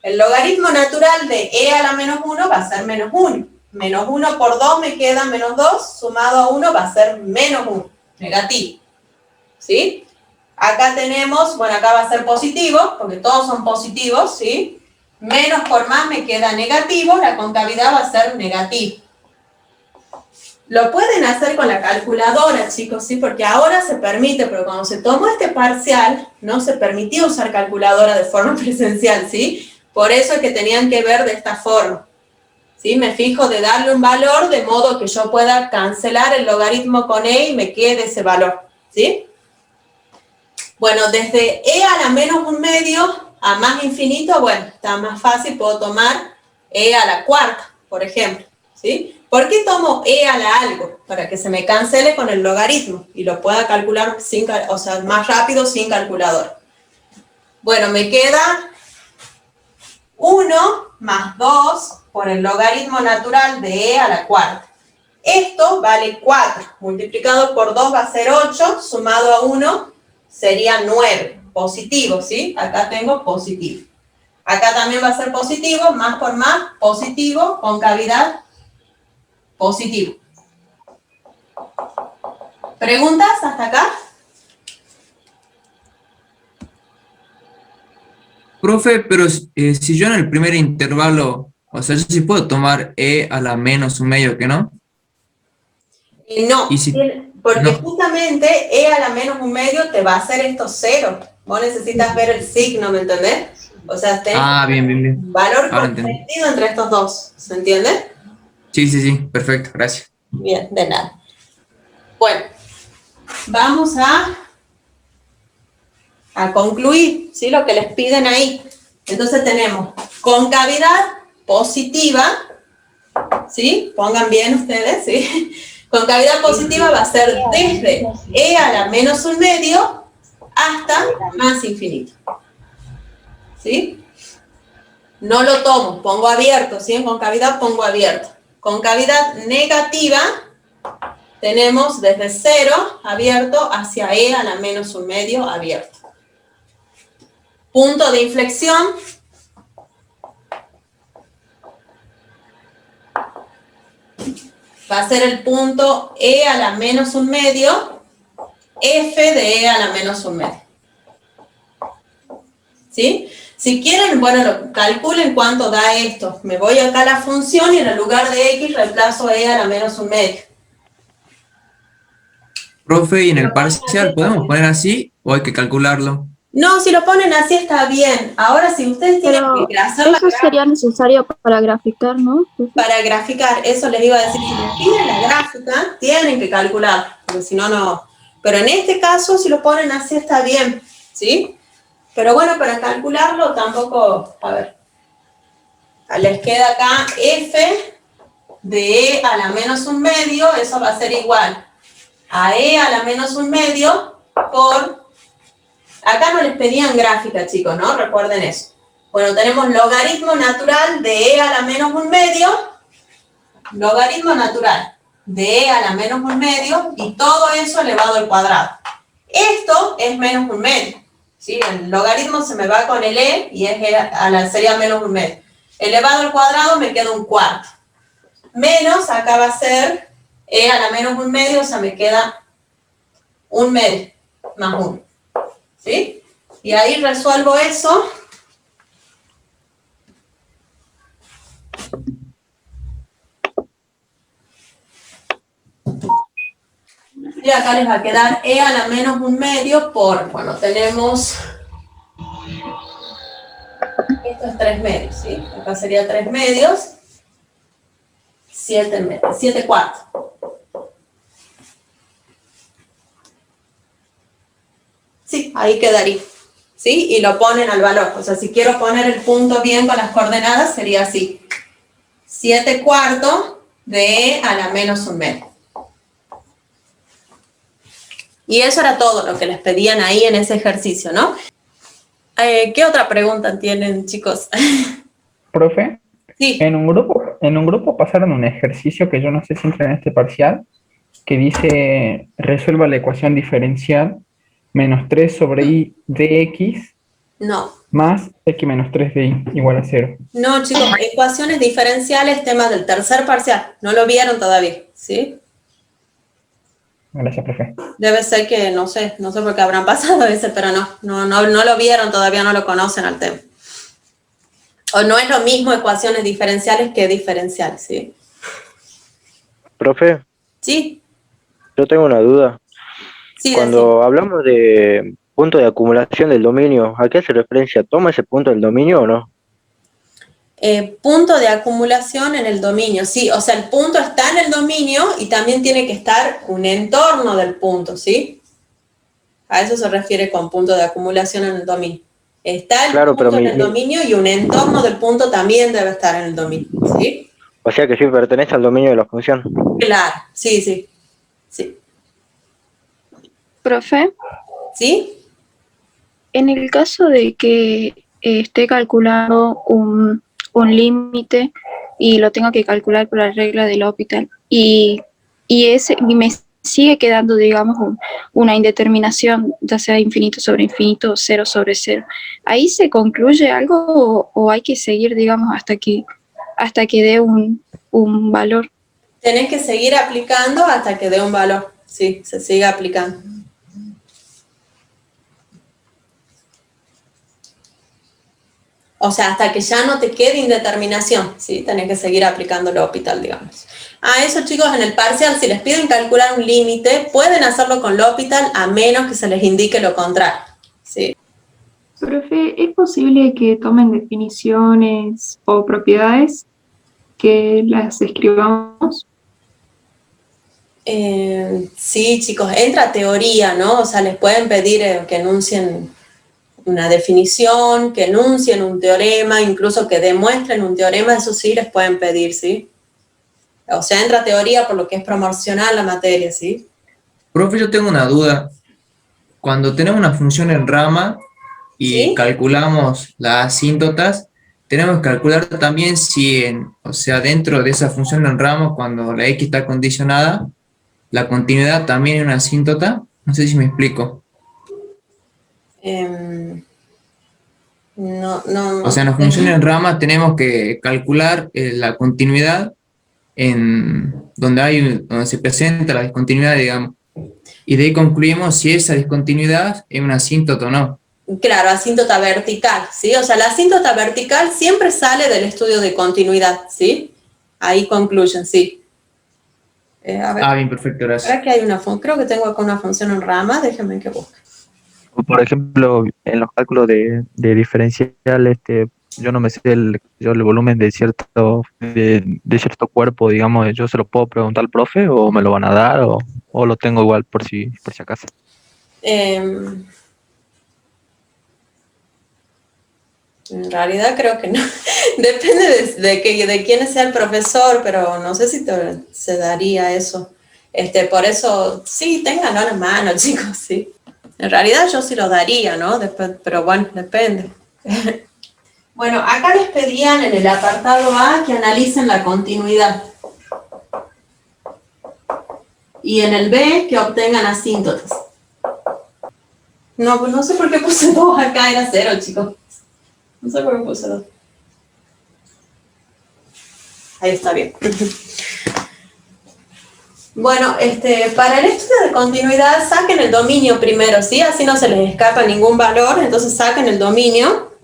El logaritmo natural de e a la menos 1 va a ser menos 1. Menos 1 por 2 me queda menos 2, sumado a 1 va a ser menos 1, negativo. ¿Sí? Acá tenemos, bueno, acá va a ser positivo, porque todos son positivos, ¿sí? Menos por más me queda negativo, la concavidad va a ser negativo. Lo pueden hacer con la calculadora, chicos, ¿sí? Porque ahora se permite, pero cuando se tomó este parcial, no se permitía usar calculadora de forma presencial, ¿sí? Por eso es que tenían que ver de esta forma. ¿Sí? Me fijo de darle un valor de modo que yo pueda cancelar el logaritmo con e y me quede ese valor, ¿sí? Bueno, desde e a la menos 1/2 a más infinito, bueno, está más fácil, puedo tomar e a la cuarta, por ejemplo, ¿sí? ¿Por qué tomo e a la algo? Para que se me cancele con el logaritmo y lo pueda calcular sin, o sea, más rápido sin calculadora. Bueno, me queda 1 más 2 por el logaritmo natural de e a la cuarta. Esto vale 4, multiplicado por 2 va a ser 8, sumado a 1 sería 9, positivo, ¿sí? Acá tengo positivo. Acá también va a ser positivo, más por más, positivo, concavidad, positivo. ¿Preguntas hasta acá? Profe, pero si yo en el primer intervalo, o sea, yo sí puedo tomar e a la menos 1/2, ¿que no? No, Y si, porque no. justamente e a la menos 1/2 te va a hacer esto 0. Vos necesitas ver el signo, ¿me entendés? O sea, tenés Bien, bien, bien. un valor Ahora entendí. comprendido entre estos dos, ¿se entiende? Sí, sí, sí, perfecto, gracias. Bien, de nada. Bueno, vamos a concluir, ¿sí? Lo que les piden ahí. Entonces tenemos concavidad positiva, ¿sí? Pongan bien ustedes, ¿sí? Concavidad positiva va a ser desde e a la menos 1/2 hasta más infinito, ¿sí? No lo tomo, pongo abierto, ¿sí? En concavidad pongo abierto. Concavidad negativa tenemos desde 0 abierto hacia e a la menos 1/2 abierto. Punto de inflexión va a ser el punto e a la menos 1/2, f de e a la menos 1/2. ¿Sí? Si quieren, bueno, calculen cuánto da esto. Me voy acá a la función y en el lugar de x reemplazo e a la menos 1/2. Profe, ¿y en el parcial podemos poner así o hay que calcularlo? No, si lo ponen así está bien. Ahora, si ustedes tienen que hacer la eso sería necesario para graficar, ¿no? para graficar, eso les iba a decir, si les piden la gráfica, tienen que calcular, porque si no, no. Pero en este caso, si lo ponen así está bien, ¿sí? Pero bueno, para calcularlo tampoco, a ver, les queda acá f de e a la menos 1/2, eso va a ser igual a e a la menos 1/2 por... Acá no les pedían gráfica, chicos, ¿no? Recuerden eso. Bueno, tenemos logaritmo natural de e a la menos 1/2, logaritmo natural de e a la menos 1/2 y todo eso elevado al cuadrado. Esto es menos 1/2, ¿sí? El logaritmo se me va con el e y es sería menos 1/2. Elevado al cuadrado me queda 1/4. Menos, acá va a ser e a la menos 1/2, o sea, me queda 1/2 más 1. ¿Sí? Y ahí resuelvo eso. Y acá les va a quedar e a la menos 1/2 por, bueno, tenemos, esto es 3/2, ¿sí? Acá sería 3/2, 7/4. Sí, ahí quedaría, ¿sí? Y lo ponen al valor. O sea, si quiero poner el punto bien con las coordenadas, sería así. 7/4 de e a la menos 1/2. Y eso era todo lo que les pedían ahí en ese ejercicio, ¿no? ¿Qué otra pregunta tienen, chicos? Profe, Sí. en un grupo pasaron un ejercicio que yo no sé si entra en este parcial, que dice resuelva la ecuación diferencial menos 3 sobre i de x No. Más x menos 3di igual a 0. No, chicos, ecuaciones diferenciales, temas del tercer parcial. No lo vieron todavía, ¿sí? Gracias, profe. Debe ser que, no sé por qué habrán pasado ese, pero no lo vieron todavía, no lo conocen al tema. O no es lo mismo ecuaciones diferenciales que diferenciales, ¿sí? Profe, Sí, yo tengo una duda. sí, Cuando hablamos de punto de acumulación del dominio, ¿a qué hace referencia? ¿Toma ese punto del dominio o no? punto de acumulación en el dominio, sí, o sea, el punto está en el dominio y también tiene que estar un entorno del punto, ¿sí? A eso se refiere con punto de acumulación en el dominio. Está el Claro, pero punto en el dominio y un entorno del punto también debe estar en el dominio, ¿sí? o sea que sí pertenece al dominio de la función. Claro, sí. Profe, ¿Sí? en el caso de que esté calculando un límite y lo tengo que calcular por la regla del L'Hopital y me sigue quedando, digamos, una indeterminación, ya sea infinito sobre infinito o 0 sobre 0. ¿Ahí se concluye algo o hay que seguir, digamos, hasta que dé un valor? Tenés que seguir aplicando hasta que dé un valor, sí, se sigue aplicando. O sea, hasta que ya no te quede indeterminación, ¿sí? Tenés que seguir aplicando el L'Hopital, digamos. Eso, chicos, en el parcial, si les piden calcular un límite, pueden hacerlo con L'Hopital a menos que se les indique lo contrario, ¿sí? Profe, ¿es posible que tomen definiciones o propiedades que las escribamos? Sí, chicos, entra teoría, ¿no? O sea, les pueden pedir que enuncien una definición, que enuncien un teorema, incluso que demuestren un teorema, eso sí les pueden pedir, ¿sí? O sea, entra teoría por lo que es promocional la materia, ¿sí? Profe, yo tengo una duda. Cuando tenemos una función en rama y calculamos las asíntotas, tenemos que calcular también si, o sea, dentro de esa función en rama, cuando la x está condicionada, la continuidad también es una asíntota. No sé si me explico. No. O sea, en la función en rama tenemos que calcular la continuidad donde se presenta la discontinuidad, digamos. Y de ahí concluimos si esa discontinuidad es una asíntota o no. Claro, asíntota vertical, ¿sí? O sea, la asíntota vertical siempre sale del estudio de continuidad, ¿sí? Ahí concluyen, sí. A ver, Bien, perfecto, gracias. ahora que hay creo que tengo acá una función en rama, déjenme que busque. Por ejemplo, en los cálculos de diferencial, yo no me sé el volumen de cierto cuerpo, digamos, yo se lo puedo preguntar al profe o me lo van a dar o lo tengo igual por si acaso. En realidad creo que no. Depende de quién sea el profesor, pero no sé si se daría eso. Por eso, sí, ténganlo en la mano, chicos, sí. En realidad yo sí lo daría, ¿no? Pero bueno, depende. Bueno, acá les pedían en el apartado A que analicen la continuidad. Y en el B que obtengan asíntotas. No, pues no sé por qué puse 2 acá, era 0, chicos. No sé por qué puse 2. Ahí está bien. Bueno, para el estudio de continuidad saquen el dominio primero, ¿sí? Así no se les escapa ningún valor, entonces saquen el dominio.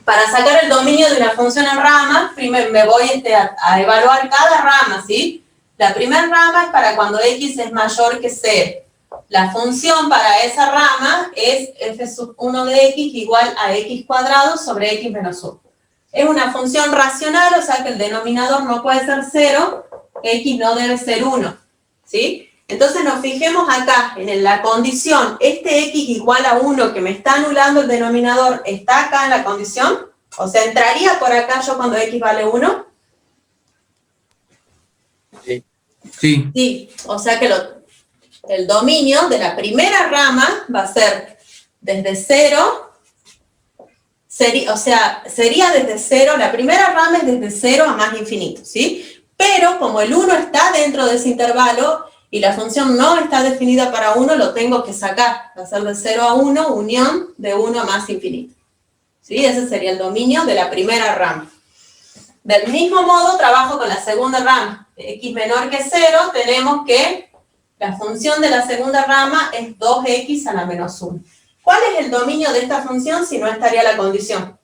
Para sacar el dominio de una función en rama, primero me voy a evaluar cada rama, ¿sí? La primera rama es para cuando x es mayor que 0. La función para esa rama es f sub 1 de x igual a x cuadrado sobre x menos 1. Es una función racional, o sea que el denominador no puede ser 0, x no debe ser 1, ¿sí? Entonces nos fijemos acá, en la condición, este x igual a 1 que me está anulando el denominador, ¿está acá en la condición? O sea, ¿entraría por acá yo cuando x vale 1? Sí. Sí, o sea que el dominio de la primera rama va a ser desde 0, sería desde 0, la primera rama es desde 0 a más infinito, ¿sí? Pero como el 1 está dentro de ese intervalo y la función no está definida para 1, lo tengo que sacar. Va a ser de 0 a 1, unión de 1 a más infinito, ¿sí? Ese sería el dominio de la primera rama. Del mismo modo, trabajo con la segunda rama. De x menor que 0, tenemos que la función de la segunda rama es 2x a la menos 1. ¿Cuál es el dominio de esta función si no estaría la condición?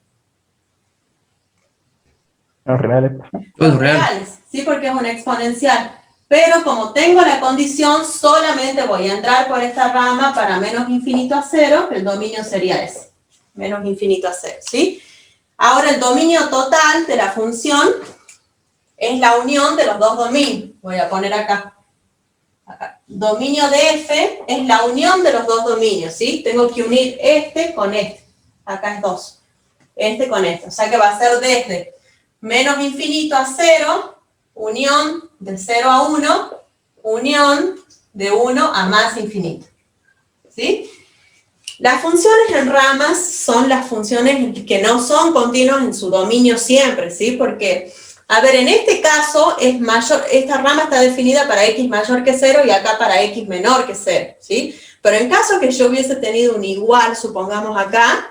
Los reales. Los reales, sí, porque es una exponencial. Pero como tengo la condición, solamente voy a entrar por esta rama para menos infinito a 0, el dominio sería ese. Menos infinito a 0, ¿sí? Ahora el dominio total de la función es la unión de los dos dominios. Voy a poner acá. Dominio de f es la unión de los dos dominios, ¿sí? Tengo que unir este con este. Acá es 2. Este con este. O sea que va a ser desde menos infinito a 0, unión de 0 a 1, unión de 1 a más infinito. ¿Sí? Las funciones en ramas son las funciones que no son continuas en su dominio siempre, ¿sí? Porque, a ver, en este caso es mayor, esta rama está definida para x mayor que 0 y acá para x menor que 0, ¿sí? Pero en caso que yo hubiese tenido un igual, supongamos acá,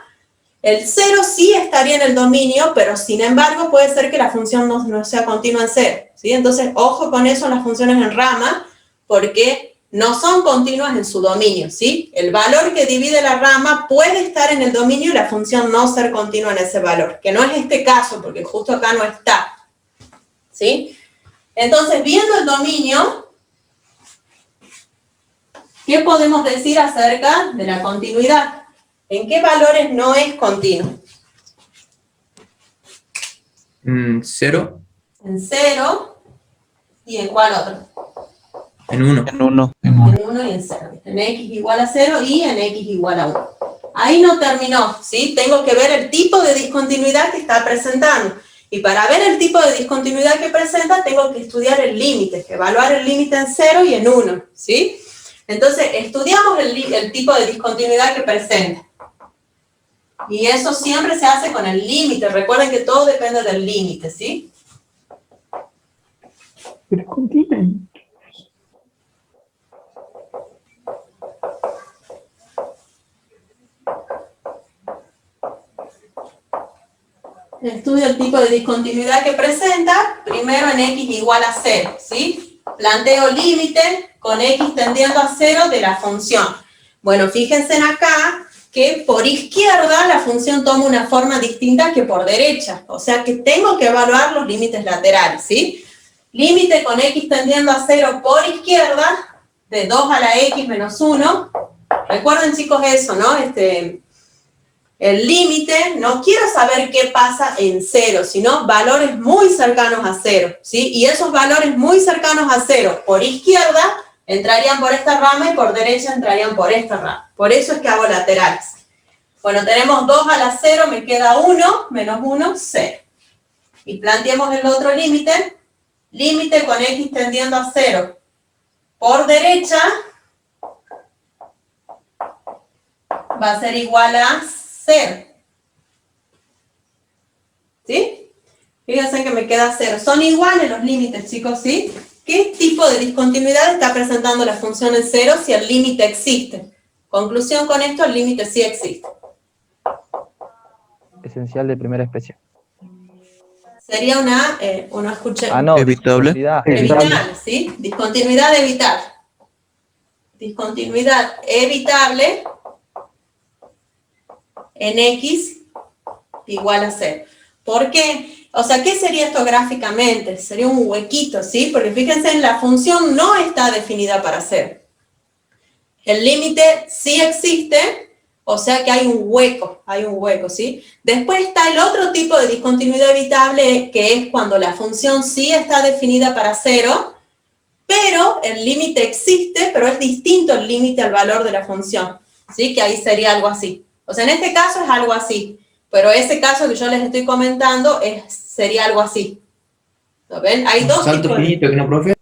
el 0 sí estaría en el dominio, pero sin embargo puede ser que la función no sea continua en 0, ¿sí? Entonces, ojo con eso en las funciones en rama, porque no son continuas en su dominio, ¿sí? El valor que divide la rama puede estar en el dominio y la función no ser continua en ese valor, que no es este caso, porque justo acá no está, ¿sí? Entonces, viendo el dominio, ¿qué podemos decir acerca de la continuidad? ¿En qué valores no es continuo? 0. En 0, ¿y en cuál otro? En 1. En 1. En 1 y en 0. En x igual a 0 y en x igual a 1. Ahí no terminó, ¿sí? Tengo que ver el tipo de discontinuidad que está presentando. Y para ver el tipo de discontinuidad que presenta, tengo que estudiar el límite, evaluar el límite en 0 y en 1, ¿sí? Entonces, estudiamos el tipo de discontinuidad que presenta. Y eso siempre se hace con el límite. Recuerden que todo depende del límite, ¿sí? Pero continúen. Estudio el tipo de discontinuidad que presenta, primero en x igual a 0, ¿sí? Planteo límite con x tendiendo a 0 de la función. Bueno, fíjense acá que por izquierda la función toma una forma distinta que por derecha. O sea que tengo que evaluar los límites laterales, ¿sí? Límite con x tendiendo a 0 por izquierda, de 2 a la x menos 1. Recuerden, chicos, eso, ¿no? El límite, no quiero saber qué pasa en 0, sino valores muy cercanos a 0, ¿sí? Y esos valores muy cercanos a 0 por izquierda entrarían por esta rama y por derecha entrarían por esta rama. Por eso es que hago laterales. Bueno, tenemos 2 a la 0, me queda 1, menos 1, 0. Y planteemos el otro límite. Límite con x tendiendo a 0 por derecha va a ser igual a 0. ¿Sí? Fíjense que me queda 0. Son iguales los límites, chicos, ¿sí? ¿Qué tipo de discontinuidad está presentando la función en 0 si el límite existe? Conclusión con esto, el límite sí existe. Esencial de primera especie. Sería una, no escuché. No, evitable. Evitable, ¿sí? Discontinuidad evitable. Discontinuidad evitable en x igual a 0. ¿Por qué? O sea, ¿qué sería esto gráficamente? Sería un huequito, ¿sí? Porque fíjense, la función no está definida para 0. El límite sí existe, o sea que hay un hueco, ¿sí? Después está el otro tipo de discontinuidad evitable, que es cuando la función sí está definida para 0, pero el límite existe, pero es distinto el límite al valor de la función, ¿sí? Que ahí sería algo así. O sea, en este caso es algo así, pero ese caso que yo les estoy comentando sería algo así. ¿Lo ven? Hay dos salto tipos finito, que no, profe.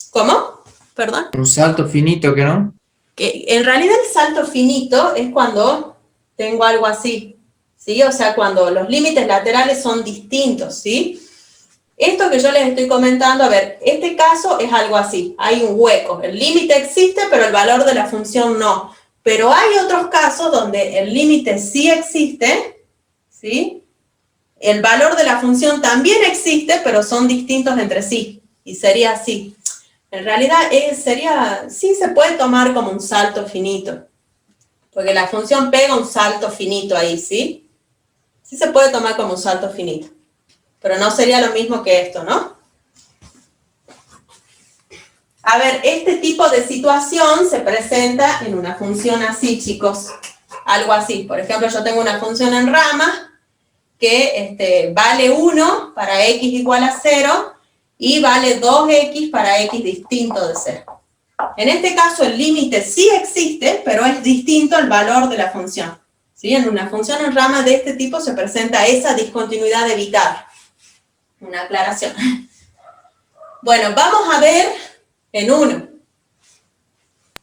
¿Cómo? ¿Perdón? Un salto finito, que no. Que en realidad el salto finito es cuando tengo algo así, ¿sí? O sea, cuando los límites laterales son distintos, ¿sí? Esto que yo les estoy comentando, a ver, este caso es algo así, hay un hueco, el límite existe, pero el valor de la función no. Pero hay otros casos donde el límite sí existe, ¿sí? El valor de la función también existe, pero son distintos entre sí. Y sería así. En realidad sí se puede tomar como un salto finito. Porque la función pega un salto finito ahí, ¿sí? Sí se puede tomar como un salto finito. Pero no sería lo mismo que esto, ¿no? A ver, este tipo de situación se presenta en una función así, chicos. Algo así. Por ejemplo, yo tengo una función en rama que vale 1 para x igual a 0 y vale 2x para x distinto de 0. En este caso el límite sí existe, pero es distinto el valor de la función. ¿Sí? En una función en rama de este tipo se presenta esa discontinuidad evitada. Una aclaración. Bueno, vamos a ver en 1.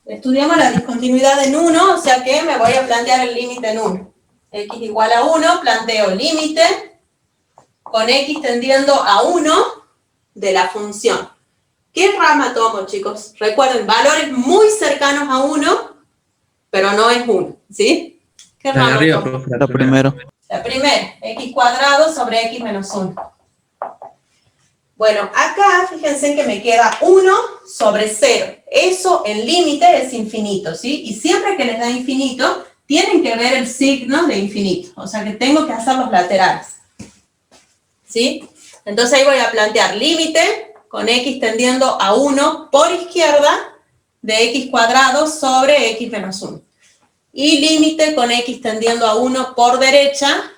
Estudiamos la discontinuidad en 1, o sea que me voy a plantear el límite en 1. X igual a 1, planteo el límite con x tendiendo a 1 de la función. ¿Qué rama tomo, chicos? Recuerden, valores muy cercanos a 1, pero no es 1, ¿sí? ¿Qué rama tomo? La primera. La primera, x cuadrado sobre x menos 1. Bueno, acá fíjense que me queda 1 sobre 0. Eso, el límite es infinito, ¿sí? Y siempre que les da infinito, tienen que ver el signo de infinito. O sea que tengo que hacer los laterales. ¿Sí? Entonces ahí voy a plantear límite con x tendiendo a 1 por izquierda de x cuadrado sobre x menos 1. Y límite con x tendiendo a 1 por derecha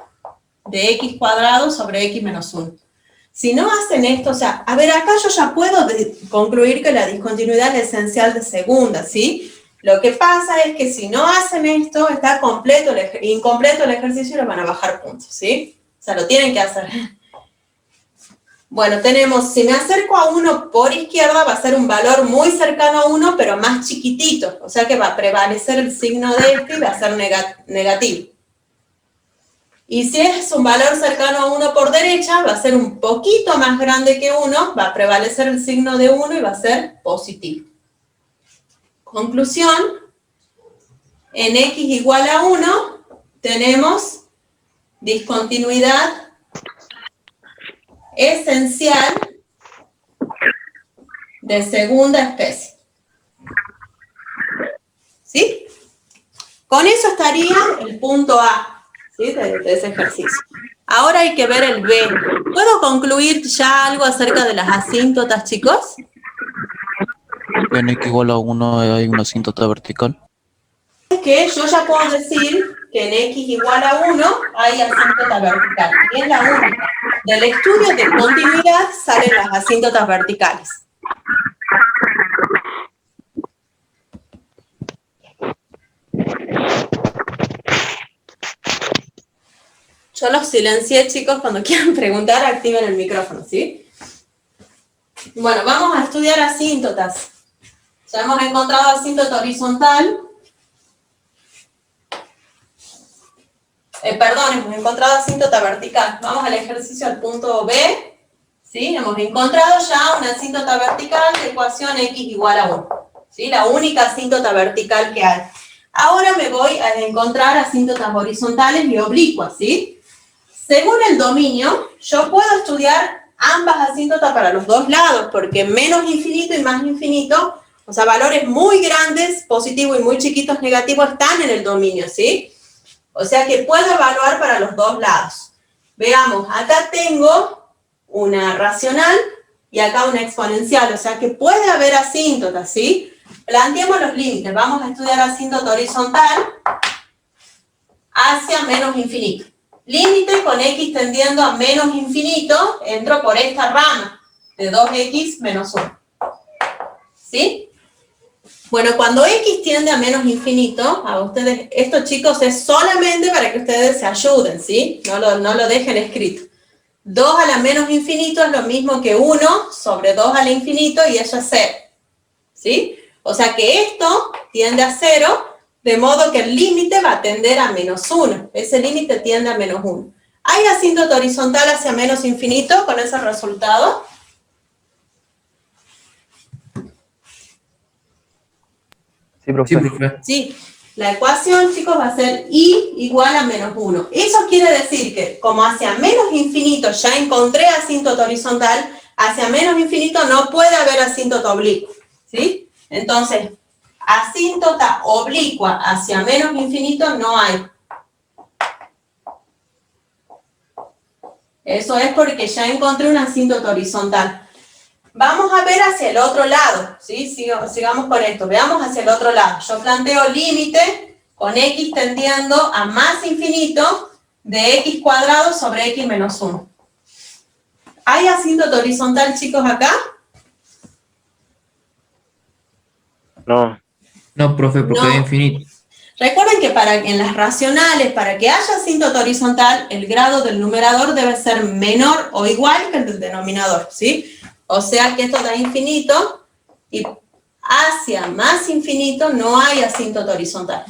de x cuadrado sobre x menos 1. Si no hacen esto, o sea, a ver, acá yo ya puedo concluir que la discontinuidad es esencial de segunda, ¿sí? Lo que pasa es que si no hacen esto, está incompleto el ejercicio y les van a bajar puntos, ¿sí? O sea, lo tienen que hacer. Bueno, tenemos, si me acerco a 1 por izquierda, va a ser un valor muy cercano a 1, pero más chiquitito. O sea que va a prevalecer el signo de este y va a ser negativo. Y si es un valor cercano a 1 por derecha, va a ser un poquito más grande que 1, va a prevalecer el signo de 1 y va a ser positivo. Conclusión, en x igual a 1 tenemos discontinuidad esencial de segunda especie. ¿Sí? Con eso estaría el punto A. ¿Sí? De ese ejercicio. Ahora hay que ver el B. ¿Puedo concluir ya algo acerca de las asíntotas, chicos? En x igual a 1 hay una asíntota vertical. Es que yo ya puedo decir que en x igual a 1 hay asíntota vertical. Y es la única. Del estudio de continuidad salen las asíntotas verticales. Yo los silencié, chicos, cuando quieran preguntar, activen el micrófono, ¿sí? Bueno, vamos a estudiar asíntotas. Ya hemos encontrado asíntota horizontal. Hemos encontrado asíntota vertical. Vamos al ejercicio al punto B. ¿Sí? Hemos encontrado ya una asíntota vertical de ecuación x igual a 1. ¿Sí? La única asíntota vertical que hay. Ahora me voy a encontrar asíntotas horizontales y oblicuas, ¿sí? Según el dominio, yo puedo estudiar ambas asíntotas para los dos lados, porque menos infinito y más infinito, o sea, valores muy grandes, positivos y muy chiquitos, negativos, están en el dominio, ¿sí? O sea que puedo evaluar para los dos lados. Veamos, acá tengo una racional y acá una exponencial, o sea que puede haber asíntotas, ¿sí? Planteemos los límites. Vamos a estudiar asíntota horizontal hacia menos infinito. Límite con x tendiendo a menos infinito, entro por esta rama de 2x menos 1. ¿Sí? Bueno, cuando x tiende a menos infinito, a ustedes, esto chicos es solamente para que ustedes se ayuden, ¿sí? No lo dejen escrito. 2 a la menos infinito es lo mismo que 1 sobre 2 al infinito y eso es 0. ¿Sí? O sea que esto tiende a 0, de modo que el límite va a tender a menos 1. Ese límite tiende a menos 1. ¿Hay asíntota horizontal hacia menos infinito con ese resultado? Sí, profe. Sí. La ecuación, chicos, va a ser y igual a menos 1. Eso quiere decir que, como hacia menos infinito ya encontré asíntota horizontal, hacia menos infinito no puede haber asíntota oblicua, ¿sí? Entonces, asíntota oblicua hacia menos infinito no hay. Eso es porque ya encontré una asíntota horizontal. Vamos a ver hacia el otro lado, ¿sí? Sigamos con esto, veamos hacia el otro lado. Yo planteo límite con x tendiendo a más infinito de x cuadrado sobre x menos 1. ¿Hay asíntota horizontal, chicos, acá? No. No, profe, porque No. es infinito. Recuerden que en las racionales, para que haya asíntota horizontal, el grado del numerador debe ser menor o igual que el del denominador, ¿sí? O sea que esto da infinito y hacia más infinito no hay asíntota horizontal.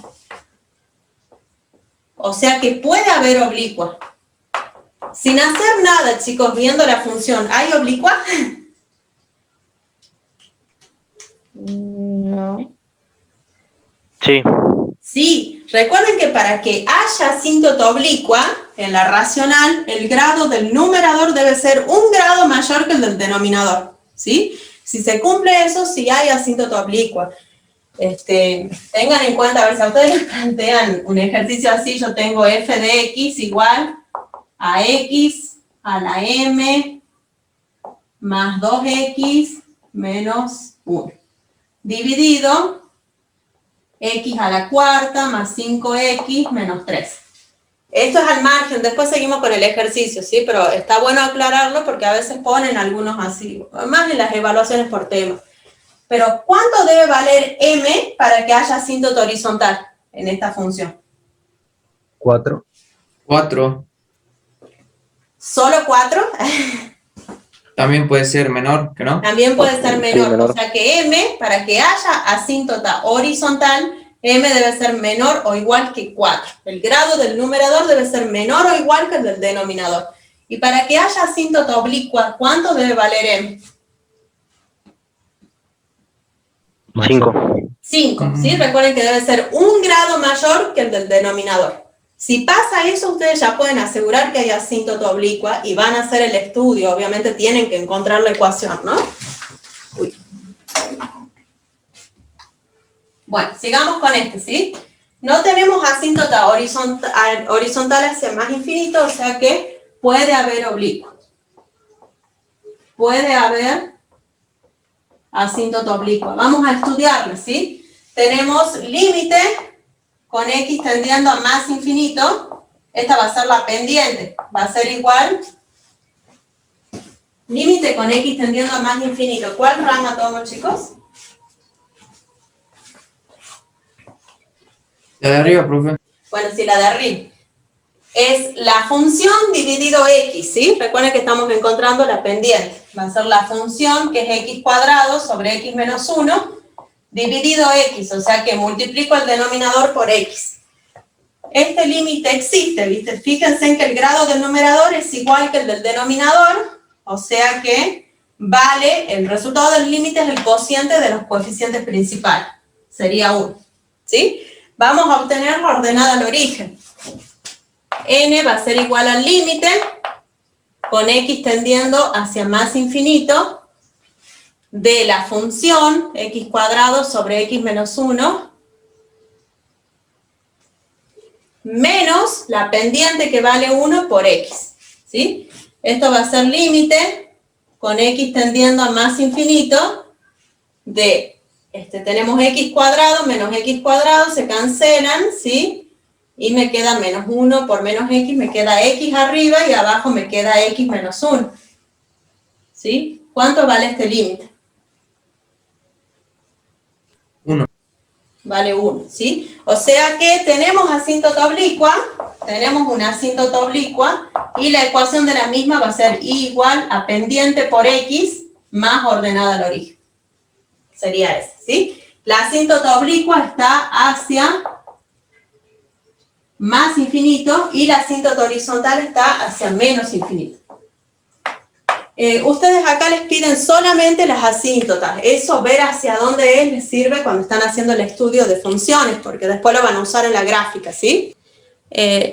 O sea que puede haber oblicua. Sin hacer nada, chicos, viendo la función, ¿hay oblicua? No. Sí. Sí, recuerden que para que haya asíntota oblicua en la racional, el grado del numerador debe ser un grado mayor que el del denominador, ¿sí? Si se cumple eso, sí hay asíntota oblicua. Tengan en cuenta, a ver si a ustedes les plantean un ejercicio así, yo tengo f de x igual a x a la m más 2x menos 1, dividido x a la cuarta más 5x menos 3. Esto es al margen, después seguimos con el ejercicio, ¿sí? Pero está bueno aclararlo porque a veces ponen algunos así, más en las evaluaciones por tema. Pero, ¿cuánto debe valer m para que haya asíntota horizontal en esta función? 4. 4. ¿Solo 4? También puede ser menor, ¿que no? También puede ser menor. Sí, menor. O sea que m, para que haya asíntota horizontal, m debe ser menor o igual que 4. El grado del numerador debe ser menor o igual que el del denominador. Y para que haya asíntota oblicua, ¿cuánto debe valer m? 5. 5, ¿sí? Recuerden que debe ser un grado mayor que el del denominador. Si pasa eso, ustedes ya pueden asegurar que hay asíntota oblicua y van a hacer el estudio. Obviamente tienen que encontrar la ecuación, ¿no? Uy. Bueno, sigamos con ¿sí? No tenemos asíntota horizontal hacia más infinito, o sea que puede haber oblicua. Puede haber asíntota oblicua. Vamos a estudiarlo, ¿sí? Tenemos límite con x tendiendo a más infinito. Esta va a ser la pendiente. Va a ser igual. Límite con x tendiendo a más infinito. ¿Cuál rama tomo, chicos? La de arriba, profe. Bueno, sí, la de arriba. Es la función dividido x, ¿sí? Recuerden que estamos encontrando la pendiente. Va a ser la función que es x cuadrado sobre x menos 1 dividido x, o sea que multiplico el denominador por x. Este límite existe, ¿viste? Fíjense en que el grado del numerador es igual que el del denominador, o sea que vale, el resultado del límite es el cociente de los coeficientes principales. Sería 1, ¿sí? Vamos a obtener la ordenada al origen. N va a ser igual al límite con x tendiendo hacia más infinito de la función x cuadrado sobre x menos 1 menos la pendiente que vale 1 por x, ¿sí? Esto va a ser límite con x tendiendo a más infinito de, tenemos x cuadrado menos x cuadrado, se cancelan, ¿sí? Y me queda menos 1 por menos x, me queda x arriba y abajo me queda x menos 1. ¿Sí? ¿Cuánto vale este límite? 1. Vale 1, ¿sí? O sea que tenemos asíntota oblicua, tenemos una asíntota oblicua y la ecuación de la misma va a ser y igual a pendiente por x más ordenada al origen. Sería ese, ¿sí? La asíntota oblicua está hacia más infinito y la asíntota horizontal está hacia menos infinito. Ustedes acá les piden solamente las asíntotas. Eso, ver hacia dónde es, les sirve cuando están haciendo el estudio de funciones, porque después lo van a usar en la gráfica, ¿sí?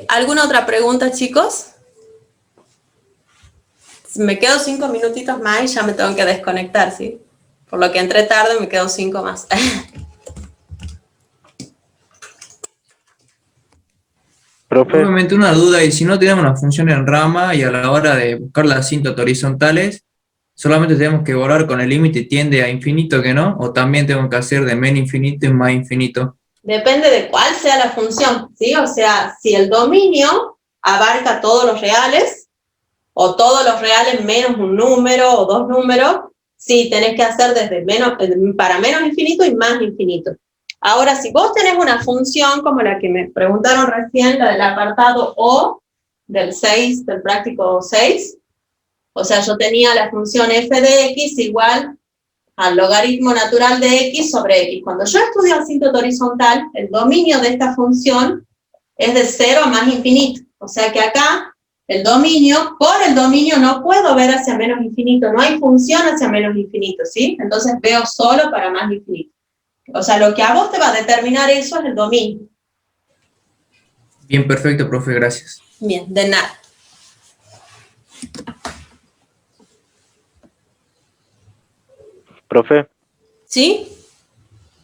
¿Alguna otra pregunta, chicos? Me quedo 5 minutitos más y ya me tengo que desconectar, ¿sí? Por lo que entré tarde, me quedo 5 más. Probablemente una duda, y si no tenemos una función en rama y a la hora de buscar las asíntotas horizontales, solamente tenemos que volar con el límite tiende a infinito, ¿que no? O también tengo que hacer de menos infinito y más infinito. Depende de cuál sea la función, ¿sí? O sea, si el dominio abarca todos los reales, o todos los reales menos un número o dos números, sí, tenés que hacer desde para menos infinito y más infinito. Ahora, si vos tenés una función como la que me preguntaron recién, la del apartado O, del 6, del práctico 6, o sea, yo tenía la función f de x igual al logaritmo natural de x sobre x. Cuando yo estudio asíntota horizontal, el dominio de esta función es de 0 a más infinito. O sea que acá, por el dominio no puedo ver hacia menos infinito, no hay función hacia menos infinito, ¿sí? Entonces veo solo para más infinito. O sea, lo que a vos te va a determinar eso es el dominio. Bien, perfecto, profe, gracias. Bien, de nada. Profe, ¿Sí?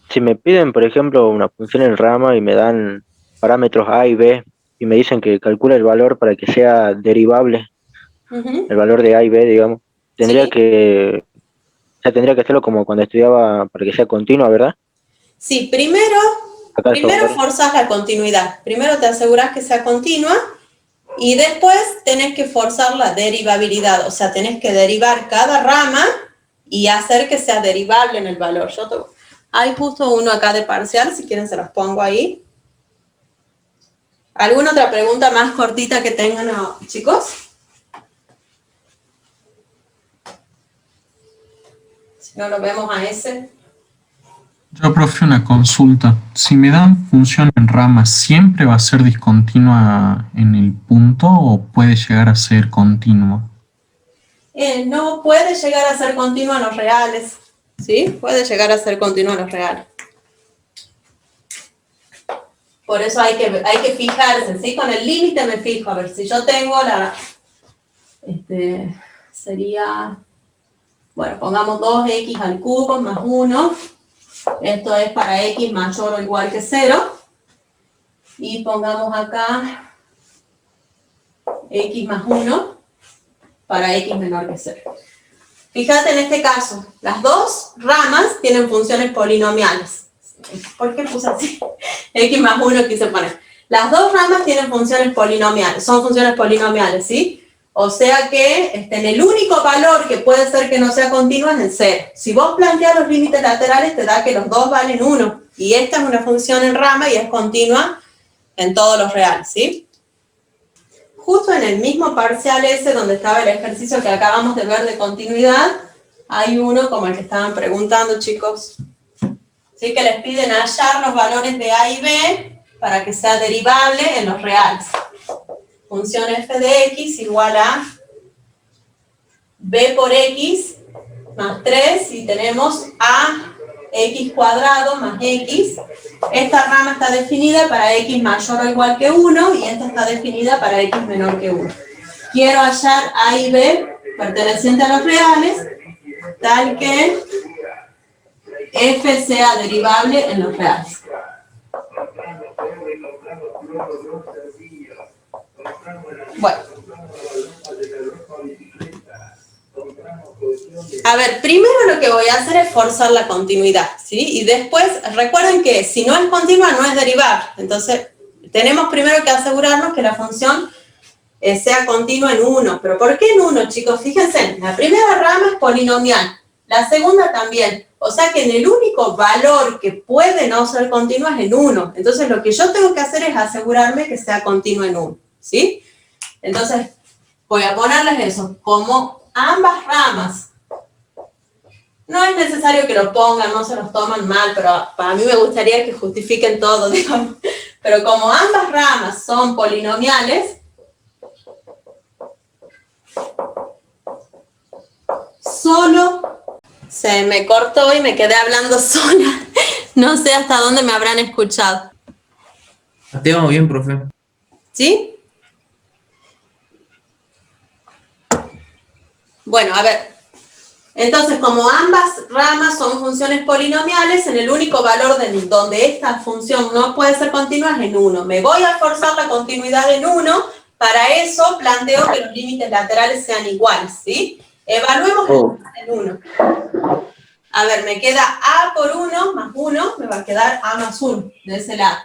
si me piden, por ejemplo, una función en rama y me dan parámetros A y B y me dicen que calcule el valor para que sea derivable, el valor de A y B, digamos, tendría que hacerlo como cuando estudiaba para que sea continua, ¿verdad? Sí, primero forzás la continuidad. Primero te aseguras que sea continua y después tenés que forzar la derivabilidad. O sea, tenés que derivar cada rama y hacer que sea derivable en el valor. Hay justo uno acá de parcial, si quieren se los pongo ahí. ¿Alguna otra pregunta más cortita que tengan, chicos? Si no, lo vemos a ese. Yo, profe, una consulta. Si me dan función en rama, ¿siempre va a ser discontinua en el punto o puede llegar a ser continua? No puede llegar a ser continua en los reales, ¿sí? Puede llegar a ser continua en los reales. Por eso hay que fijarse, ¿sí? Con el límite me fijo, a ver, si yo tengo sería, bueno, pongamos 2x al cubo más 1, esto es para x mayor o igual que 0, y pongamos acá x más 1 para x menor que 0. Fíjate en este caso, las dos ramas tienen funciones polinomiales. ¿Por qué puse así? X más 1 quise poner. Las dos ramas tienen funciones polinomiales, son funciones polinomiales, ¿sí? O sea que en el único valor que puede ser que no sea continua es el 0. Si vos planteas los límites laterales, te da que los dos valen 1. Y esta es una función en rama y es continua en todos los reales, ¿sí? Justo en el mismo parcial ese donde estaba el ejercicio que acabamos de ver de continuidad, hay uno como el que estaban preguntando, chicos. ¿Sí? Que les piden hallar los valores de A y B para que sea derivable en los reales. Función f de x igual a b por x más 3 y tenemos a x cuadrado más x. Esta rama está definida para x mayor o igual que 1 y esta está definida para x menor que 1. Quiero hallar a y b pertenecientes a los reales tal que f sea derivable en los reales. Bueno. A ver, primero lo que voy a hacer es forzar la continuidad, ¿sí? Y después, recuerden que si no es continua, no es derivable. Entonces, tenemos primero que asegurarnos que la función sea continua en 1. ¿Pero por qué en 1, chicos? Fíjense, la primera rama es polinomial, la segunda también. O sea que en el único valor que puede no ser continua es en 1. Entonces, lo que yo tengo que hacer es asegurarme que sea continua en 1, ¿sí? Entonces, voy a ponerles eso, como ambas ramas. No es necesario que lo pongan, no se los toman mal, pero para mí me gustaría que justifiquen todo, digamos. Pero como ambas ramas son polinomiales, solo se me cortó y me quedé hablando sola. No sé hasta dónde me habrán escuchado. Te vamos bien, profe. ¿Sí? Bueno, a ver. Entonces, como ambas ramas son funciones polinomiales, en el único valor donde esta función no puede ser continua es en 1. Me voy a forzar la continuidad en 1. Para eso planteo que los límites laterales sean iguales, ¿sí? Evaluemos en 1. A ver, me queda A por 1 más 1, me va a quedar A más 1 de ese lado.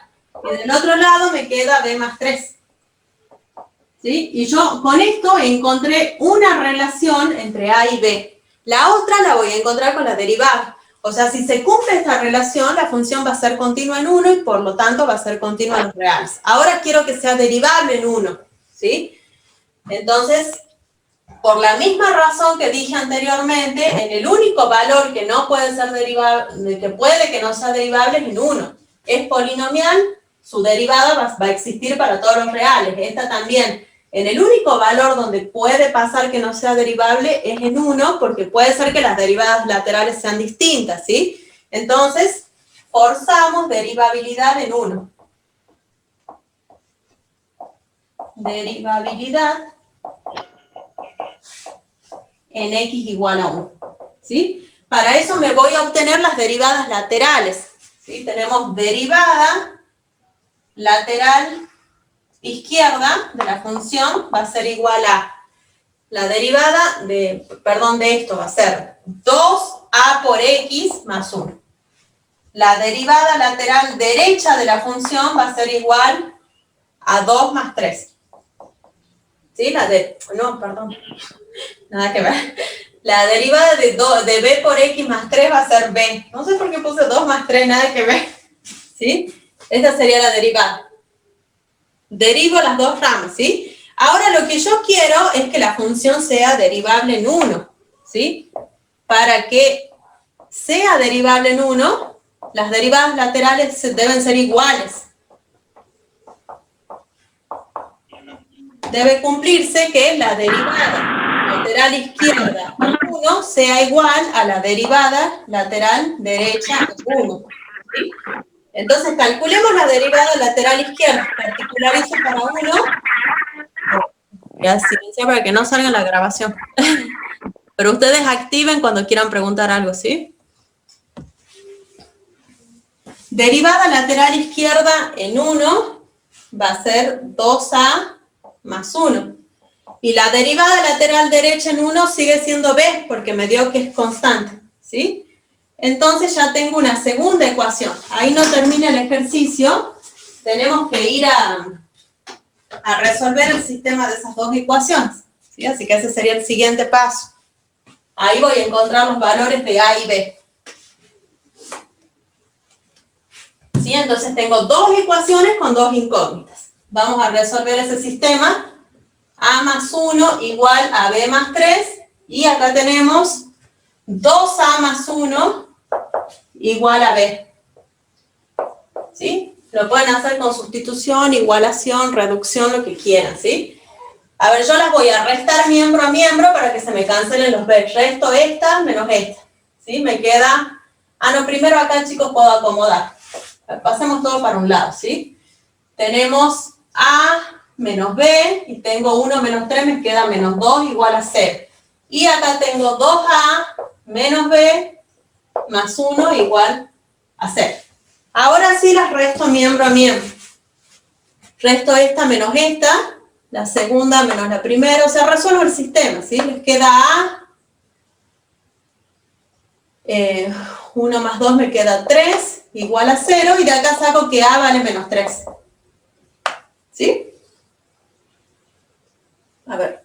Y del otro lado me queda B más 3. ¿Sí? Y yo con esto encontré una relación entre A y B. La otra la voy a encontrar con la derivada. O sea, si se cumple esta relación, la función va a ser continua en 1 y por lo tanto va a ser continua en los reales. Ahora quiero que sea derivable en 1, ¿sí? Entonces, por la misma razón que dije anteriormente, en el único valor que no puede ser derivable, que puede que no sea derivable es en 1. Es polinomial, su derivada va a existir para todos los reales. Esta también. En el único valor donde puede pasar que no sea derivable es en 1, porque puede ser que las derivadas laterales sean distintas, ¿sí? Entonces, forzamos derivabilidad en 1. Derivabilidad en x igual a 1, ¿sí? Para eso me voy a obtener las derivadas laterales, ¿sí? Tenemos derivada lateral izquierda de la función va a ser igual a la derivada de esto va a ser 2a por x más 1. La derivada lateral derecha de la función va a ser igual a 2 más 3. ¿Sí? Nada que ver. La derivada de b por x más 3 va a ser b. No sé por qué puse 2 más 3, nada que ver. ¿Sí? Esta sería la derivada. Derivo las dos ramas, ¿sí? Ahora lo que yo quiero es que la función sea derivable en 1, ¿sí? Para que sea derivable en 1, las derivadas laterales deben ser iguales. Debe cumplirse que la derivada lateral izquierda en 1 sea igual a la derivada lateral derecha en 1, ¿sí? Entonces, calculemos la derivada lateral izquierda. Particularizo para 1. Voy a silenciar para que no salga la grabación. Pero ustedes activen cuando quieran preguntar algo, ¿sí? Derivada lateral izquierda en 1 va a ser 2a más 1. Y la derivada lateral derecha en 1 sigue siendo b, porque me dio que es constante, ¿sí? Entonces ya tengo una segunda ecuación. Ahí no termina el ejercicio. Tenemos que ir a resolver el sistema de esas dos ecuaciones, ¿sí? Así que ese sería el siguiente paso. Ahí voy a encontrar los valores de A y B. ¿Sí? Entonces tengo dos ecuaciones con dos incógnitas. Vamos a resolver ese sistema. A más 1 igual a B más 3. Y acá tenemos 2A más 1 igual a B. ¿Sí? Lo pueden hacer con sustitución, igualación, reducción, lo que quieran, ¿sí? A ver, yo las voy a restar miembro a miembro para que se me cancelen los B. Resto esta menos esta, ¿sí? Me queda... primero acá, chicos, puedo acomodar. Pasemos todo para un lado, ¿sí? Tenemos A menos B, y tengo 1 menos 3, me queda menos 2 igual a 0. Y acá tengo 2A menos B más 1 igual a 0. Ahora sí las resto miembro a miembro. Resto esta menos esta, la segunda menos la primera, o sea, resuelvo el sistema, ¿sí? Les queda A, 1 más 2 me queda 3, igual a 0, y de acá saco que A vale menos 3. ¿Sí? A ver,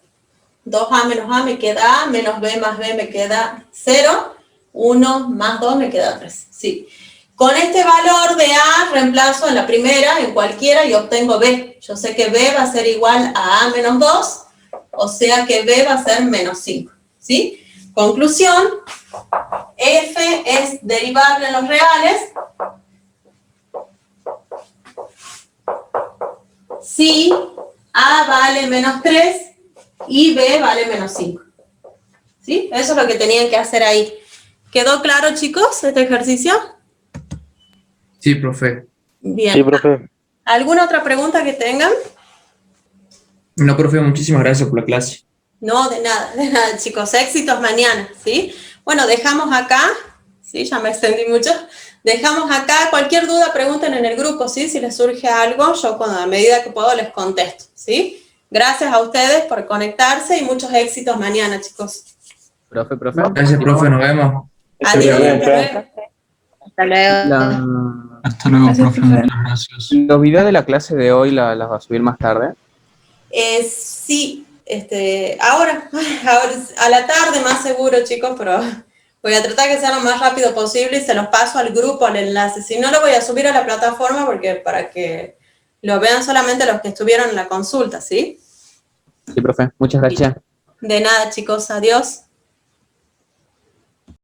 2A menos A me queda A, menos B más B me queda 0, 1 más 2 me queda 3, ¿sí? Con este valor de A reemplazo en la primera, en cualquiera, y obtengo B. Yo sé que B va a ser igual a A menos 2, o sea que B va a ser menos 5, ¿sí? Conclusión, F es derivable en los reales si A vale menos 3 y B vale menos 5. ¿Sí? Eso es lo que tenían que hacer ahí. ¿Quedó claro, chicos, este ejercicio? Sí, profe. Bien. Sí, profe. ¿Alguna otra pregunta que tengan? No, profe, muchísimas gracias por la clase. No, de nada, chicos. Éxitos mañana, ¿sí? Bueno, dejamos acá, ¿sí? Ya me extendí mucho. Dejamos acá, cualquier duda pregunten en el grupo, ¿sí? Si les surge algo, yo a medida que puedo les contesto, ¿sí? Gracias a ustedes por conectarse y muchos éxitos mañana, chicos. Profe. Gracias, profe, nos vemos. Adiós, hasta luego. Hasta luego. Hasta luego, profe, muchas gracias. ¿Los videos de la clase de hoy las va a subir más tarde? Sí, ahora, a la tarde más seguro, chicos, pero voy a tratar que sea lo más rápido posible y se los paso al grupo, al enlace. Si no, lo voy a subir a la plataforma para que lo vean solamente los que estuvieron en la consulta, ¿sí? Sí, profe, muchas gracias. De nada, chicos, adiós.